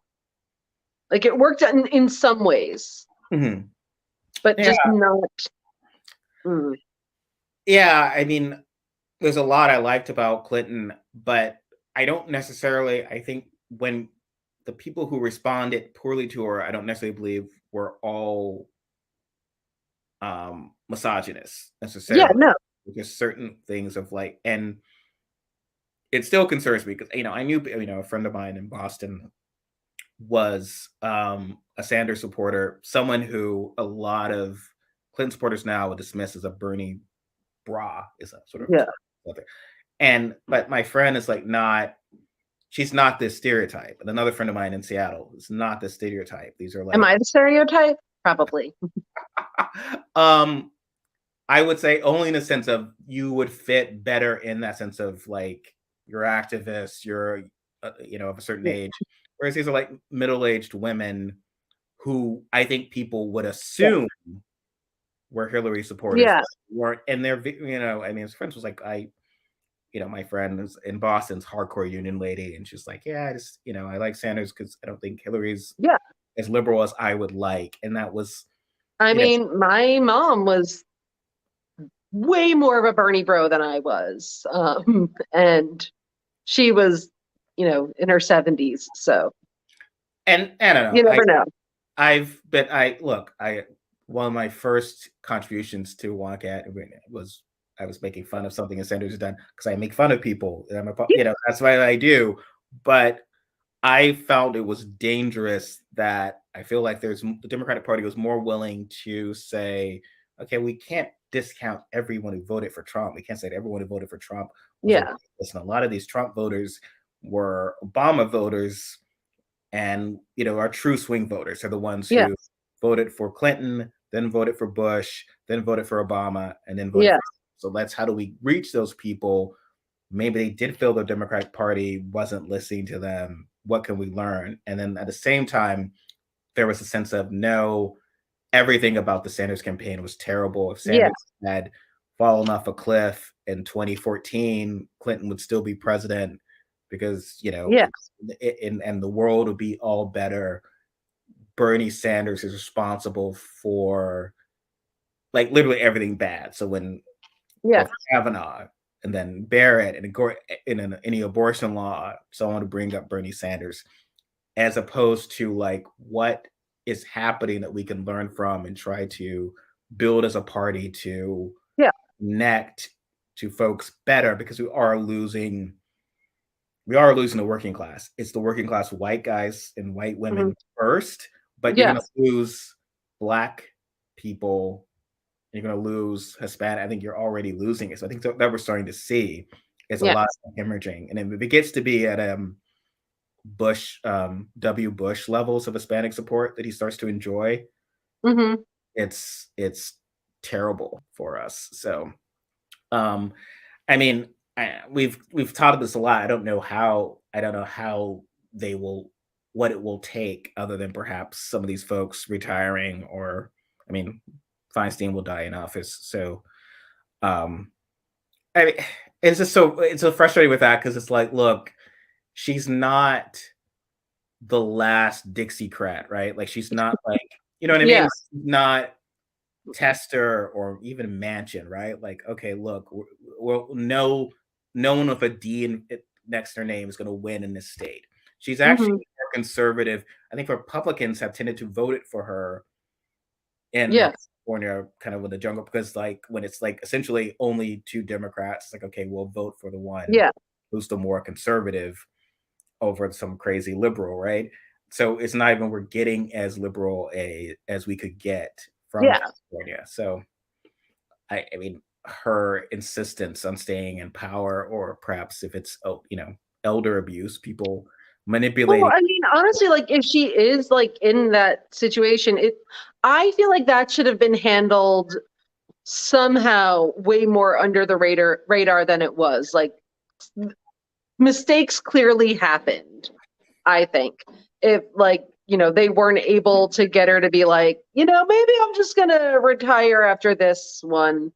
Like it worked in some ways, mhm. but Yeah, just not. Mm, yeah. I mean, there's a lot I liked about Clinton, but I don't necessarily. I think when the people who responded poorly to her, I don't necessarily believe were all misogynist yeah, necessarily. no. Just certain things of like, and it still concerns me because I knew a friend of mine in Boston was a Sanders supporter, someone who a lot of Clinton supporters now would dismiss as a Bernie bra, is a sort of Yeah. and but my friend is like not. She's not this stereotype. And another friend of mine in Seattle is not this stereotype. These are Am like I the stereotype? Probably. um I would say only in the sense of you would fit better in that sense of like you're activists, you're of a certain Yeah. age. Whereas these are like middle-aged women who I think people would Yeah. assume where Hillary supporters Yeah. weren't, and they're, I mean, his friends was like, my friend is in Boston's hardcore union lady, and she's like, yeah, I just, I like Sanders because I don't think Hillary's Yeah. as liberal as I would like, and that was, I you know, mean, my mom was way more of a Bernie bro than I was. And she was, in her 70s. So and I don't know, you never know. one of my first contributions to Wonkette was I was making fun of something that Sanders had done because I make fun of people. And that's what I do. But I found it was dangerous that I feel like the Democratic Party was more willing to say, okay, we can't discount everyone who voted for Trump. We can't say that everyone who voted for Trump was Yeah. listen, a lot of these Trump voters were Obama voters, and our true swing voters are the ones Yeah. who voted for Clinton, then voted for Bush, then voted for Obama, and then voted Yeah. for. So that's how do we reach those people? Maybe they did feel the Democratic Party wasn't listening to them. What can we learn? And then at the same time, there was a sense of no, everything about the Sanders campaign was terrible. If Yeah. Sanders had fallen off a cliff in 2014, Clinton would still be president because, Yeah. and the world would be all better. Bernie Sanders is responsible for like literally everything bad. So when Yeah. both Kavanaugh and then Barrett and any abortion law, someone to bring up Bernie Sanders, as opposed to like what is happening that we can learn from and try to build as a party to Yeah. connect to folks better, because we are losing the working class. It's the working class white guys and white women first, but you're going to Yes. lose Black people. You're going to lose Hispanic. I think you're already losing it. So I think that we're starting to see is a Yeah. lot of hemorrhaging. And if it gets to be at Bush, W. Bush levels of Hispanic support that he starts to enjoy, it's terrible for us. So, I mean, we've talked about this a lot. I don't know how what it will take, other than perhaps some of these folks retiring, or I mean, Feinstein will die in office. So, um, I mean, it's so frustrating with that, because it's like, look, she's not the last Dixiecrat, right? Like she's not like, you know what I mean? Yeah. Like, not Tester or even Manchin, right? Like, okay, look, no one with a D next to her name is going to win in this state. She's actually more conservative. I think Republicans have tended to vote it for her in California, kind of with the jungle, because like when it's like essentially only two Democrats, it's like, okay, we'll vote for the one who's the more conservative over some crazy liberal, right? So it's not even we're getting as liberal as we could get from California. So I mean, her insistence on staying in power, or perhaps if it's elder abuse, people manipulating. Well, I mean, honestly, like if she is like in that situation, I feel like that should have been handled somehow way more under the radar than it was. Like mistakes clearly happened, I think. If like, they weren't able to get her to be like, maybe I'm just gonna retire after this one,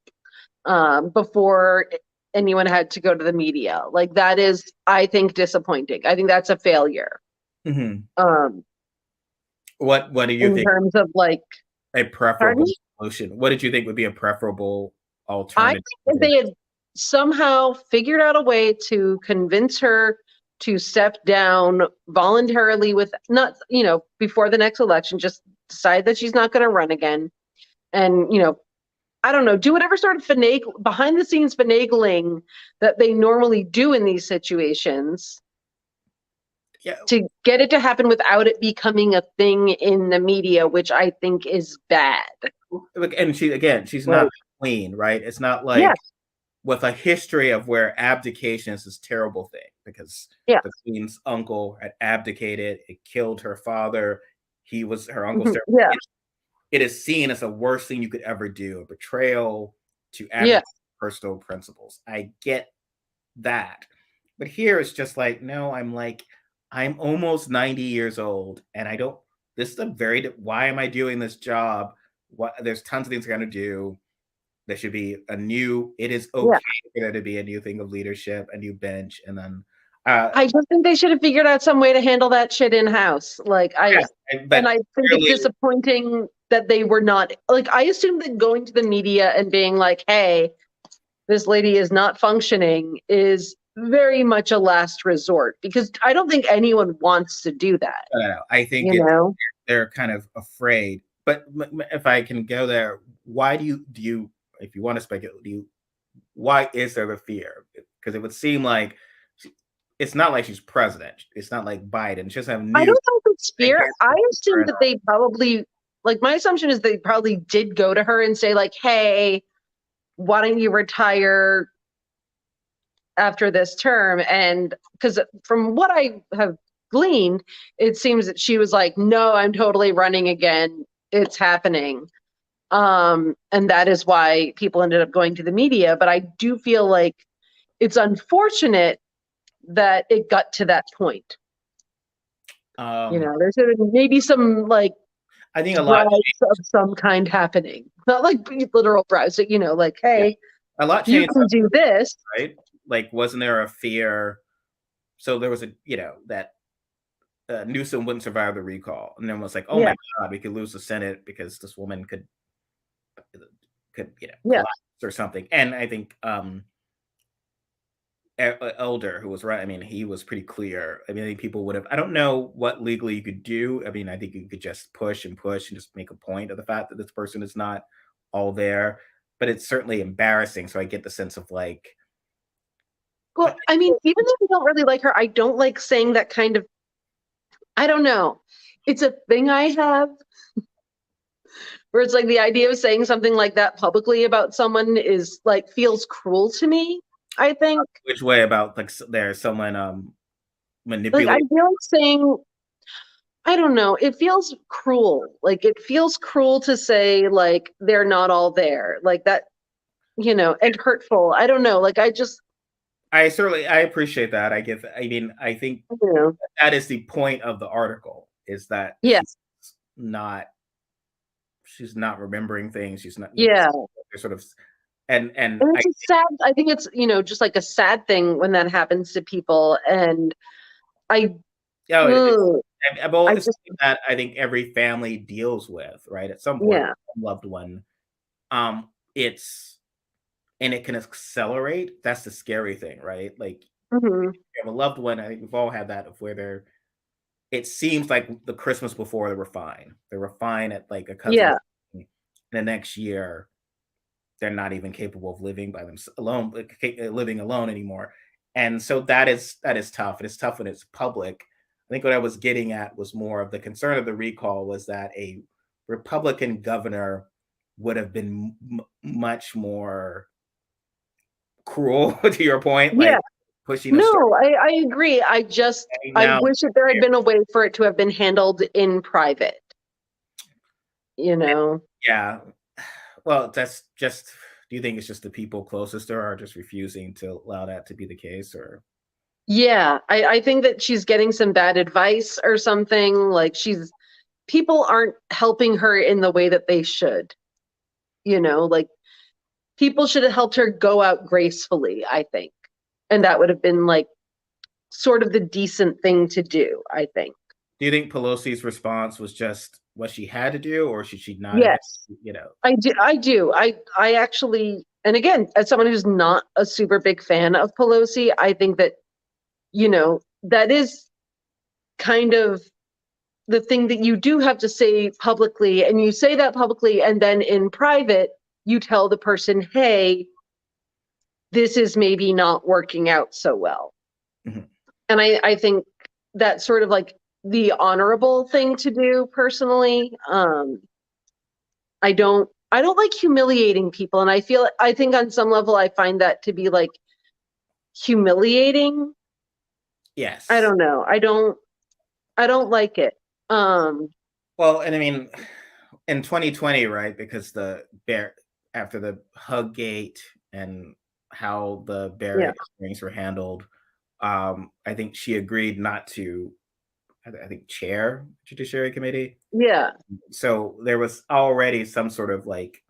before anyone had to go to the media. Like that is, I think, disappointing. I think that's a failure. What do you In think terms of like a preferable solution? What did you think would be a preferable alternative? I think if they had somehow figured out a way to convince her to step down voluntarily, with not, before the next election, just decide that she's not going to run again. And, I don't know, do whatever sort of behind the scenes finagling that they normally do in these situations. Yeah. To get it to happen without it becoming a thing in the media, which I think is bad. And she's not queen, right? It's not like with a history of where abdication is this terrible thing, because the queen's uncle had abdicated, it killed her father. He was her uncle's it is seen as the worst thing you could ever do, a betrayal to personal principles. I get that. But here it's just like, no, I'm almost 90 years old, and this is why am I doing this job there's tons of things they're going to do. There should be it is Yeah. okay for there to be a new thing of leadership, a new bench, and then I just think they should have figured out some way to handle that shit in-house. yes, And but I think it's clearly, disappointing that they were not, like, I assumed that going to the media and being like, hey, this lady is not functioning is very much a last resort, because I don't think anyone wants to do that, I don't know. I think you know? they're kind of afraid. But if I can go there, why do you if you want to speculate, why is there the fear? Because it would seem like it's not like she's president. It's not like Biden. She doesn't have I new don't know if it's fear. I assume against that they probably, like, my assumption is they probably did go to her and say, like, hey, why don't you retire after this term? And because from what I have gleaned, it seems that she was like, no, I'm totally running again. It's happening. And that is why people ended up going to the media. But I do feel like it's unfortunate that it got to that point. There's maybe some like I think a lot bribes of some kind happening. Not like literal bribes, but like, hey, a lot you changed, can do this. right? Like, wasn't there a fear? So there was that Newsom wouldn't survive the recall, and then was like, oh Yeah. my God, we could lose the Senate because this woman could Yeah. collapse or something. And I think Elder, who was right, I mean, he was pretty clear. I mean, I think people would have, I don't know what legally you could do. I mean, I think you could just push and just make a point of the fact that this person is not all there, but it's certainly embarrassing. So I get the sense of like, Well, I mean, even if you don't really like her, I don't like saying that kind of, I don't know. It's a thing I have where it's like the idea of saying something like that publicly about someone is like feels cruel to me, I think. which way about like there's someone Like, I manipulating. feel like saying, I don't know, it feels cruel. Like, it feels cruel to say, like, they're not all there. Like that, and hurtful. I don't know. Like, I appreciate that. I mean, I think that is the point of the article, is that yeah. not she's not remembering things. She's not, Yeah. they're sort of, and it's sad. I think it's, just like a sad thing when that happens to people. And I, it's that I think every family deals with, right? At some point, loved one. And it can accelerate. That's the scary thing, right? Like, if you have a loved one, I think we've all had that, of where it seems like the Christmas before they were fine. They were fine at like a cousin. yeah. The next year, they're not even capable of living by themselves alone, living alone anymore. And so that is tough. And it's tough when it's public. I think what I was getting at was more of the concern of the recall was that a Republican governor would have been much more cruel, to your point, like pushing. No, I agree. I wish that there had been a way for it to have been handled in private. Yeah. Well, that's just. Do you think it's just the people closest to her are just refusing to allow that to be the case, or? Yeah, I think that she's getting some bad advice or something. Like, people aren't helping her in the way that they should. Like, people should have helped her go out gracefully, I think. And that would have been like sort of the decent thing to do, I think. Do you think Pelosi's response was just what she had to do, or should she not? Yes, I do. I actually, and again, as someone who's not a super big fan of Pelosi, I think that, that is kind of the thing that you do have to say publicly, and you say that publicly, and then in private, you tell the person, hey, this is maybe not working out so well. Mm-hmm. And I think that's sort of like the honorable thing to do personally. I don't like humiliating people. And I think on some level, I find that to be like humiliating. Yes. I don't know. I don't like it. Well, and I mean, in 2020, right? Because after the hug gate and how the Barrett hearings were handled, I think she agreed not to I think chair Judiciary Committee. Yeah. So there was already some sort of like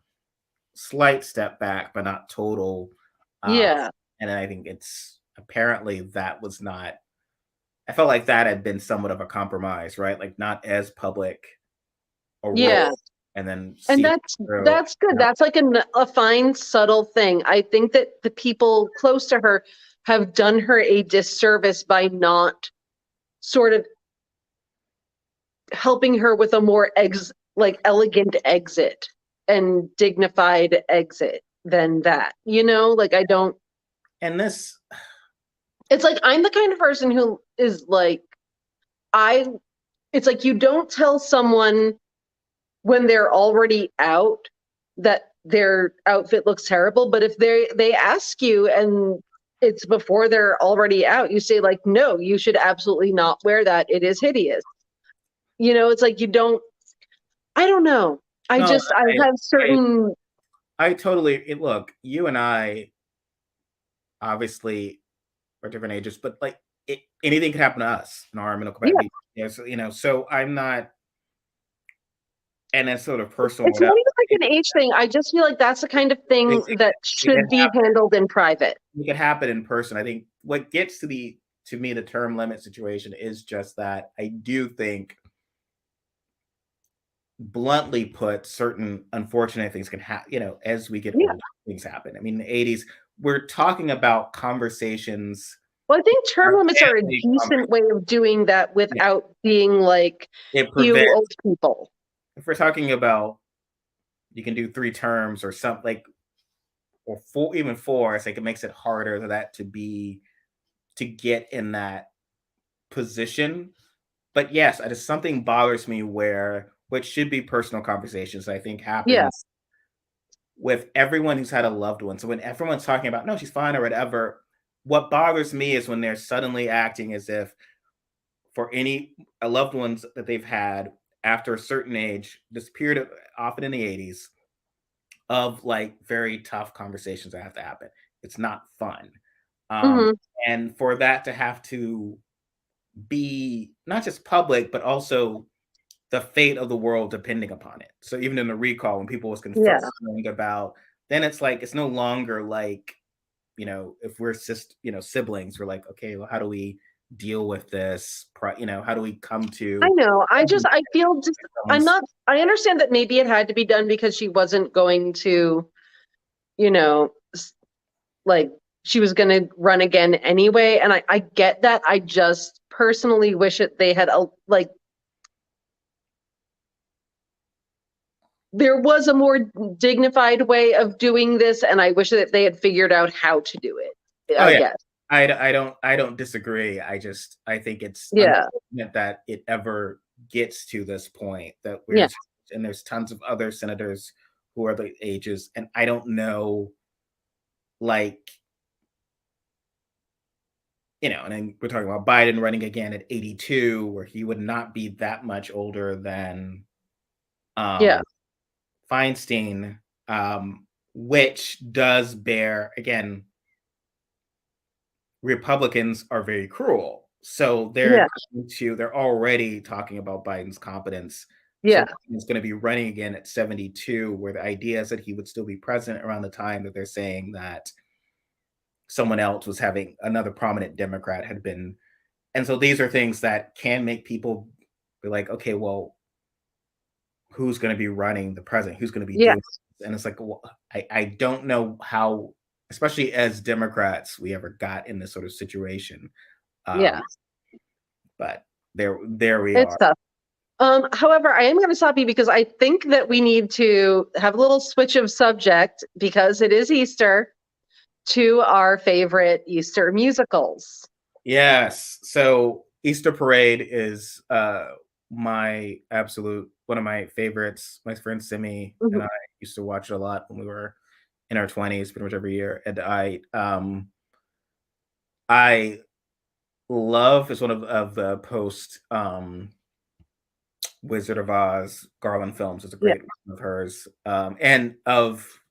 slight step back, but not total. Uh, Yeah. and then I think it's apparently that was not. I felt like that had been somewhat of a compromise, right? Like not as public a Yeah. role, and then And see through. that's good. That's like a fine, subtle thing. I think that the people close to her have done her a disservice by not sort of helping her with a more like elegant exit and dignified exit than that. Like I don't. And this, It's like I'm the kind of person who is like I. It's like you don't tell someone when they're already out that their outfit looks terrible, but if they ask you and it's before they're already out, you say like, no, you should absolutely not wear that, it is hideous. It's like you don't. I don't know. I no, just I have I, certain. I totally look. You and I obviously are different ages, but like anything could happen to us in our mental Yeah, capacity. Yes, so I'm not, and it's sort of personal. it's not Whatever. even like an age thing. I just feel like that's the kind of It, thing it, that it can should be happen. handled in private. It can happen in person. I think what gets to me the term limit situation is just that I do think, bluntly put, certain unfortunate things can happen. As we get Yeah. older, things happen. I mean, in the '80s, we're talking about conversations. Well, I think term Our limits are a family decent way of doing that Yeah, without being like, it you old prevents. people. If we're talking about, you can do 3 terms or something like, or four, even four. It's like it makes it harder for that to get in that position. But yes, it is something bothers me where what should be personal conversations, I think, Yeah. happens with everyone who's had a loved one. So when everyone's talking about, no, she's fine or whatever, what bothers me is when they're suddenly acting as if for any loved ones that they've had after a certain age, this period of, often in the '80s, of like very tough conversations that have to happen. It's not fun. Um, Hmm. and for that to have to be not just public, but also the fate of the world depending upon it. So even in the recall, when people was Yeah. concerned about, then it's like it's no longer like, if we're siblings, we're like, okay, well, how do we deal with this? How do we come I to know. I feel just, I'm someone's. not, I understand that maybe it had to be done because she wasn't going to, you know, like she was going to run again anyway. And I get that. I just personally wish it, they had like, there was a more dignified way of doing this. And I wish that they had figured out how to do it, Oh I yeah, guess. I don't disagree. I think it's Yeah. unfortunate that it ever gets to this point that Yeah. and there's tons of other senators who are the ages, and I don't know, like, and then we're talking about Biden running again at 82, where he would not be that much older than Yeah. um Feinstein, which does bear again. Republicans are very cruel. So Yeah. they're already talking about Biden's competence. So Yeah. he's going to be running again at 72, where the idea is that he would still be president around the time that they're saying that someone else was having another prominent Democrat had been. And so these are things that can make people be like, okay, well, who's going to be running the president? Who's going to be Yeah. doing this? And it's like, well, I don't know how, especially as Democrats, we ever got in this sort of situation. Yeah. Um, but there we It's are. tough. However, I am going to stop you because I think that we need to have a little switch of subject because it is Easter to our favorite Easter musicals. Yes. So Easter Parade is my absolute one of my favorites. My friend Simi and Mhm. I used to watch it a lot when we were in our 20s, pretty much every year. And I love, it's one of the post Wizard of Oz Garland films. It's a Yeah. great one of hers. And of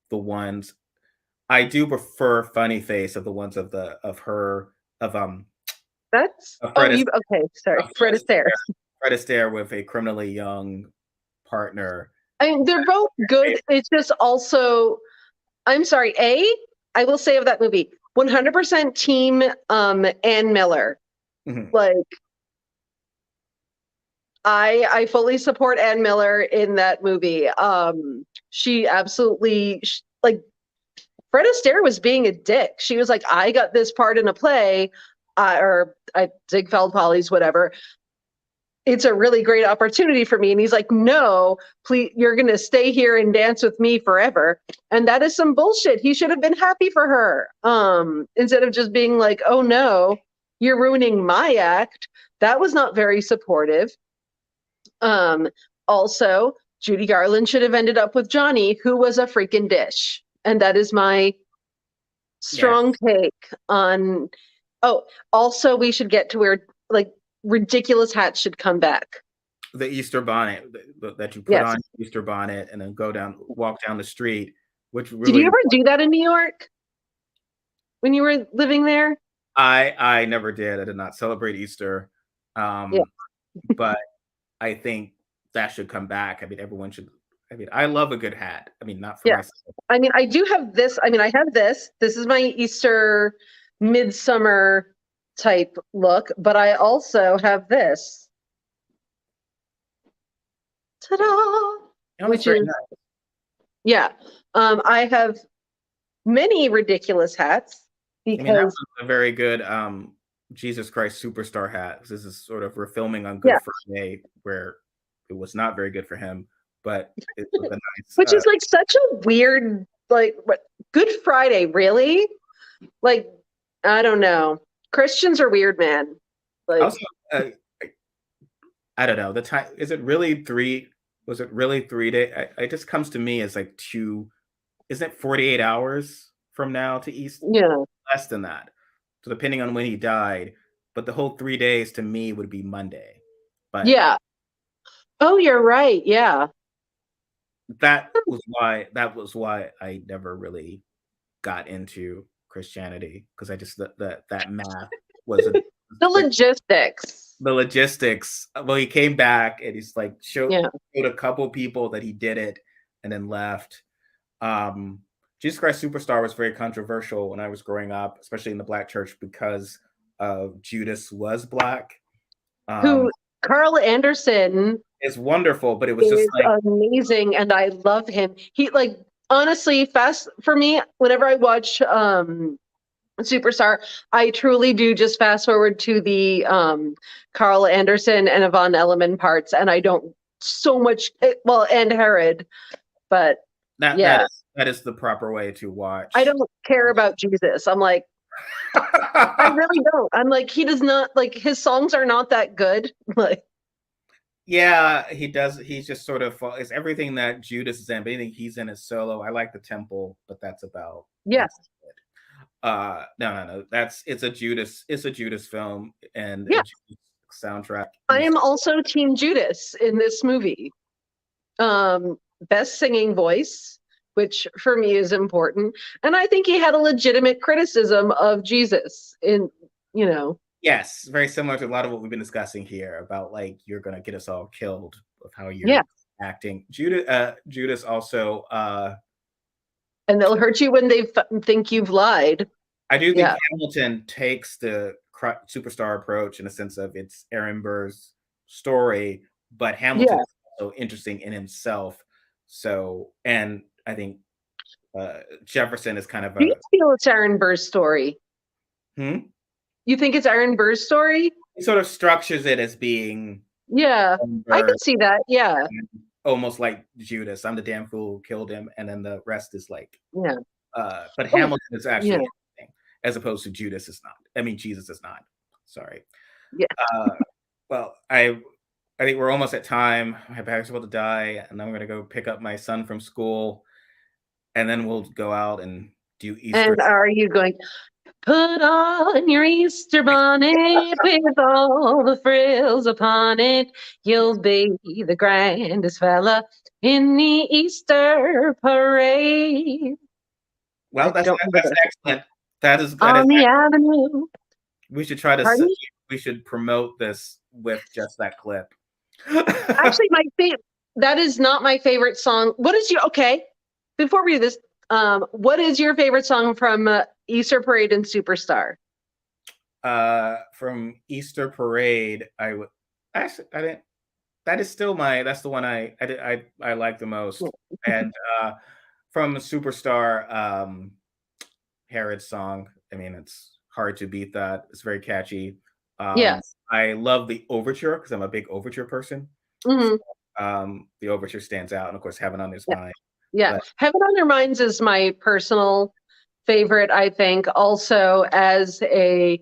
the ones, I do prefer Funny Face of the ones of her of That's A Fred, okay. Sorry, Fred Astaire. Fred Astaire with a criminally young partner. I mean, they're both good. It's just also, I'm sorry. I will say of that movie, 100% team Ann Miller. Mhm. Like, I fully support Ann Miller in that movie. She absolutely like Fred Astaire was being a dick. She was like, I got this part in a play, or Ziegfeld Follies, whatever. It's a really great opportunity for me. And he's like, no, please, you're going to stay here and dance with me forever. And that is some bullshit. He should have been happy for her. Instead of just being like, oh no, you're ruining my act. That was not very supportive. Also, Judy Garland should have ended up with Johnny, who was a freaking dish. And that is my strong take on. Oh, also, we should get to where like ridiculous hats should come back. The Easter bonnet that you put on Easter bonnet and then walk down the street. Which really, did you ever do that in New York when you were living there? I never did. I did not celebrate Easter, but I think that should come back. I mean, everyone should. I mean, I love a good hat. I mean, not for myself. I mean, I do have this. I mean, I have this. This is my Easter midsummer type look, but I also have this. Ta-da! Which is nice. I have many ridiculous hats because I mean, that's a very good Jesus Christ Superstar hat. This is sort of, we're filming on Good Friday, where it was not very good for him, but it was a nice. Which is like such a weird, like, what, Good Friday, really? Like, I don't know. Christians are weird, man. Like, also, I don't know. The time, is it really 3? Was it really 3 days? It just comes to me as like 2. Isn't it 48 hours from now to Easter? Yeah, less than that. So depending on when he died, but the whole 3 days to me would be Monday. But yeah. Oh, you're right. Yeah. That was why I never really got into Christianity, because I just that math wasn't the logistics. The logistics. Well, he came back and he's like showed a couple people that he did it and then left. Jesus Christ Superstar was very controversial when I was growing up, especially in the Black church, because Judas was Black. Who Carl Anderson is wonderful, but it was just like amazing, and I love him. He, like, honestly, for me, whenever I watch Superstar, I truly do just fast forward to the Carl Anderson and Yvonne Elliman parts, and I don't so much. Well, and Herod, but that is the proper way to watch. I don't care about Jesus. I'm like, I really don't. I'm like, he does not, like, his songs are not that good. Like, yeah, he does. He's just sort of is everything that Judas is in, but anything he's in is solo. I like the temple, but that's about no. It's a Judas film and a Judas soundtrack. I am also Team Judas in this movie. Best singing voice, which for me is important. And I think he had a legitimate criticism of Jesus in, Yes, very similar to a lot of what we've been discussing here about, like, you're going to get us all killed with how you're acting. Judas also. And they'll hurt you when they think you've lied. I do think Hamilton takes the Superstar approach in a sense of it's Aaron Burr's story, but Hamilton is also interesting in himself. So, and I think Jefferson is kind of Do you feel it's Aaron Burr's story? You think it's Aaron Burr's story? He sort of structures it as being. Yeah, I can see that. Yeah. Almost like Judas. I'm the damn fool who killed him. And then the rest is like. Yeah. But Hamilton is actually interesting, as opposed to Judas is not. I mean, Jesus is not. Sorry. Yeah. Well, I think we're almost at time. My bag's about to die, and I'm going to go pick up my son from school, and then we'll go out and do Easter. And are you going, put on your Easter bonnet with all the frills upon it? You'll be the grandest fella in the Easter parade. Well, that's excellent. That is on the avenue. We should try to we should promote this with just that clip. Actually, my favorite, that is not my favorite song. What is your, okay, before we do this, what is your favorite song from Easter Parade and Superstar? From Easter Parade, I would actually I didn't. That is still that's the one I like the most. And from Superstar, Herod's song. I mean, it's hard to beat that. It's very catchy. Yes. I love the overture because I'm a big overture person. Hmm. The overture stands out, and of course, Heaven on His Yeah. Mind. Yeah. But Heaven on Their Minds is my personal favorite, I think. Also, as a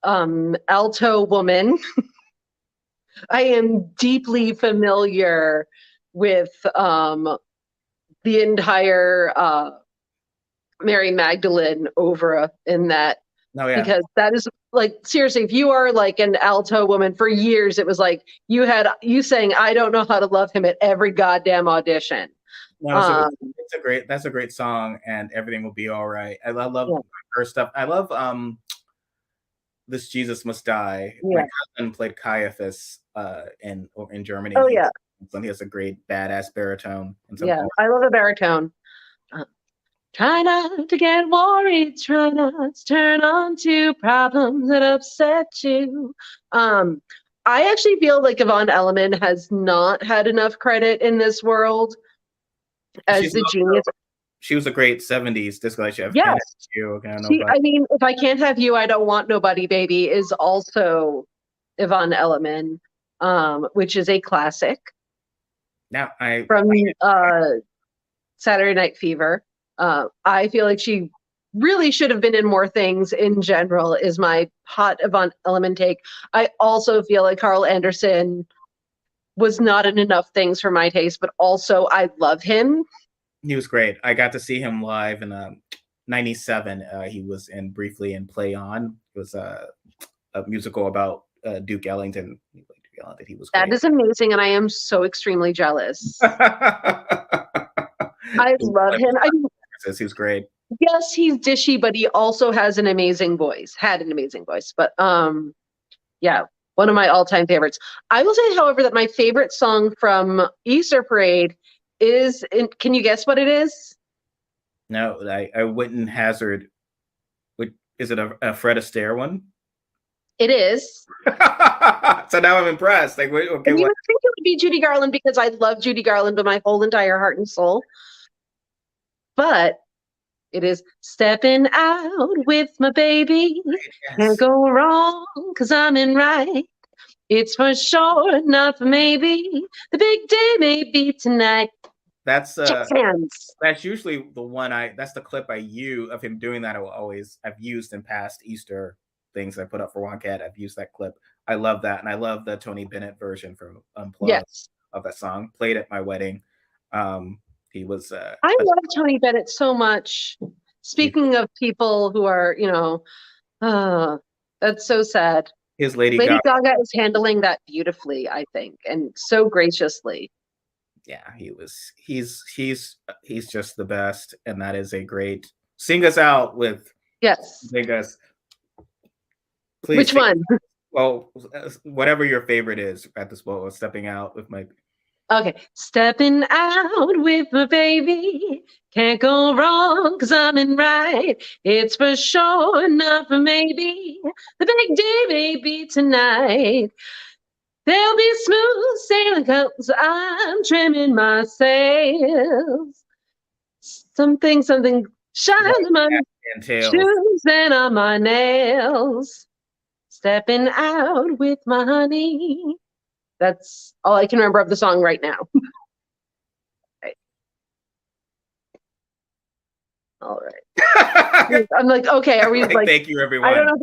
alto woman, I am deeply familiar with the entire Mary Magdalene over in that, no, yeah, because that is like, seriously, if you are like an alto woman, for years it was like you saying I don't know how to love him at every goddamn audition. no, that's a great song, and Everything Will Be All Right. I love Yeah. her stuff. I love This Jesus Must Die. Yeah. My cousin played Caiaphas in Germany. Oh yeah. He has a great badass baritone. Yeah, I love a baritone. Try not to get worried, try not to turn on to problems that upset you. I actually feel like Yvonne Elliman has not had enough credit in this world as the genius. She was a great 70s disco light chef. Yes. I mean, If I Can't Have You, I Don't Want Nobody, Baby is also Yvonne Elliman, which is a classic. Now from Saturday Night Fever. I feel like she really should have been in more things in general, is my hot Yvonne Elliman take. I also feel like Carl Anderson was not in enough things for my taste, but also I love him. He was great. I got to see him live in '97. He was briefly in Play On. It was a musical about Duke Ellington. He was great. That is amazing, and I am so extremely jealous. I love him. I mean, he's great. Yes, he's dishy, but he also has an amazing voice. Had an amazing voice, but yeah, one of my all-time favorites. I will say, however, that my favorite song from Easter Parade is. Can you guess what it is? No, I wouldn't hazard. Is it a Fred Astaire one? It is. So now I'm impressed. Like, okay, and you would think it would be Judy Garland, because I love Judy Garland with my whole entire heart and soul. But it is Stepping Out with My Baby. Yes. Can't go wrong, 'cause I'm in right. It's for sure, not for maybe. The big day may be tonight. That's usually the one that's the clip I use of him doing that. I've used in past Easter things I put up for Wonkette. I've used that clip. I love that, and I love the Tony Bennett version from Unplugged of that song. Played at my wedding. He was. I love Tony Bennett so much. Speaking of people who are, that's so sad. His Lady Gaga is handling that beautifully, I think, and so graciously. Yeah, he's just the best, and that is a great. Sing us out with. Yes. Sing us. Please. Which one? Well, whatever your favorite is at this moment. Stepping Out with my. Okay, stepping out with my baby, can't go wrong, 'cause I'm in right. It's for sure, not for maybe. The big day may be tonight. There'll be smooth sailing, 'cause I'm trimming my sails. Something shine on my shoes and on my nails. Stepping out with my honey. That's all I can remember of the song right now. Okay. All right. I'm like, okay, are we like? Thank you, everyone. I don't know.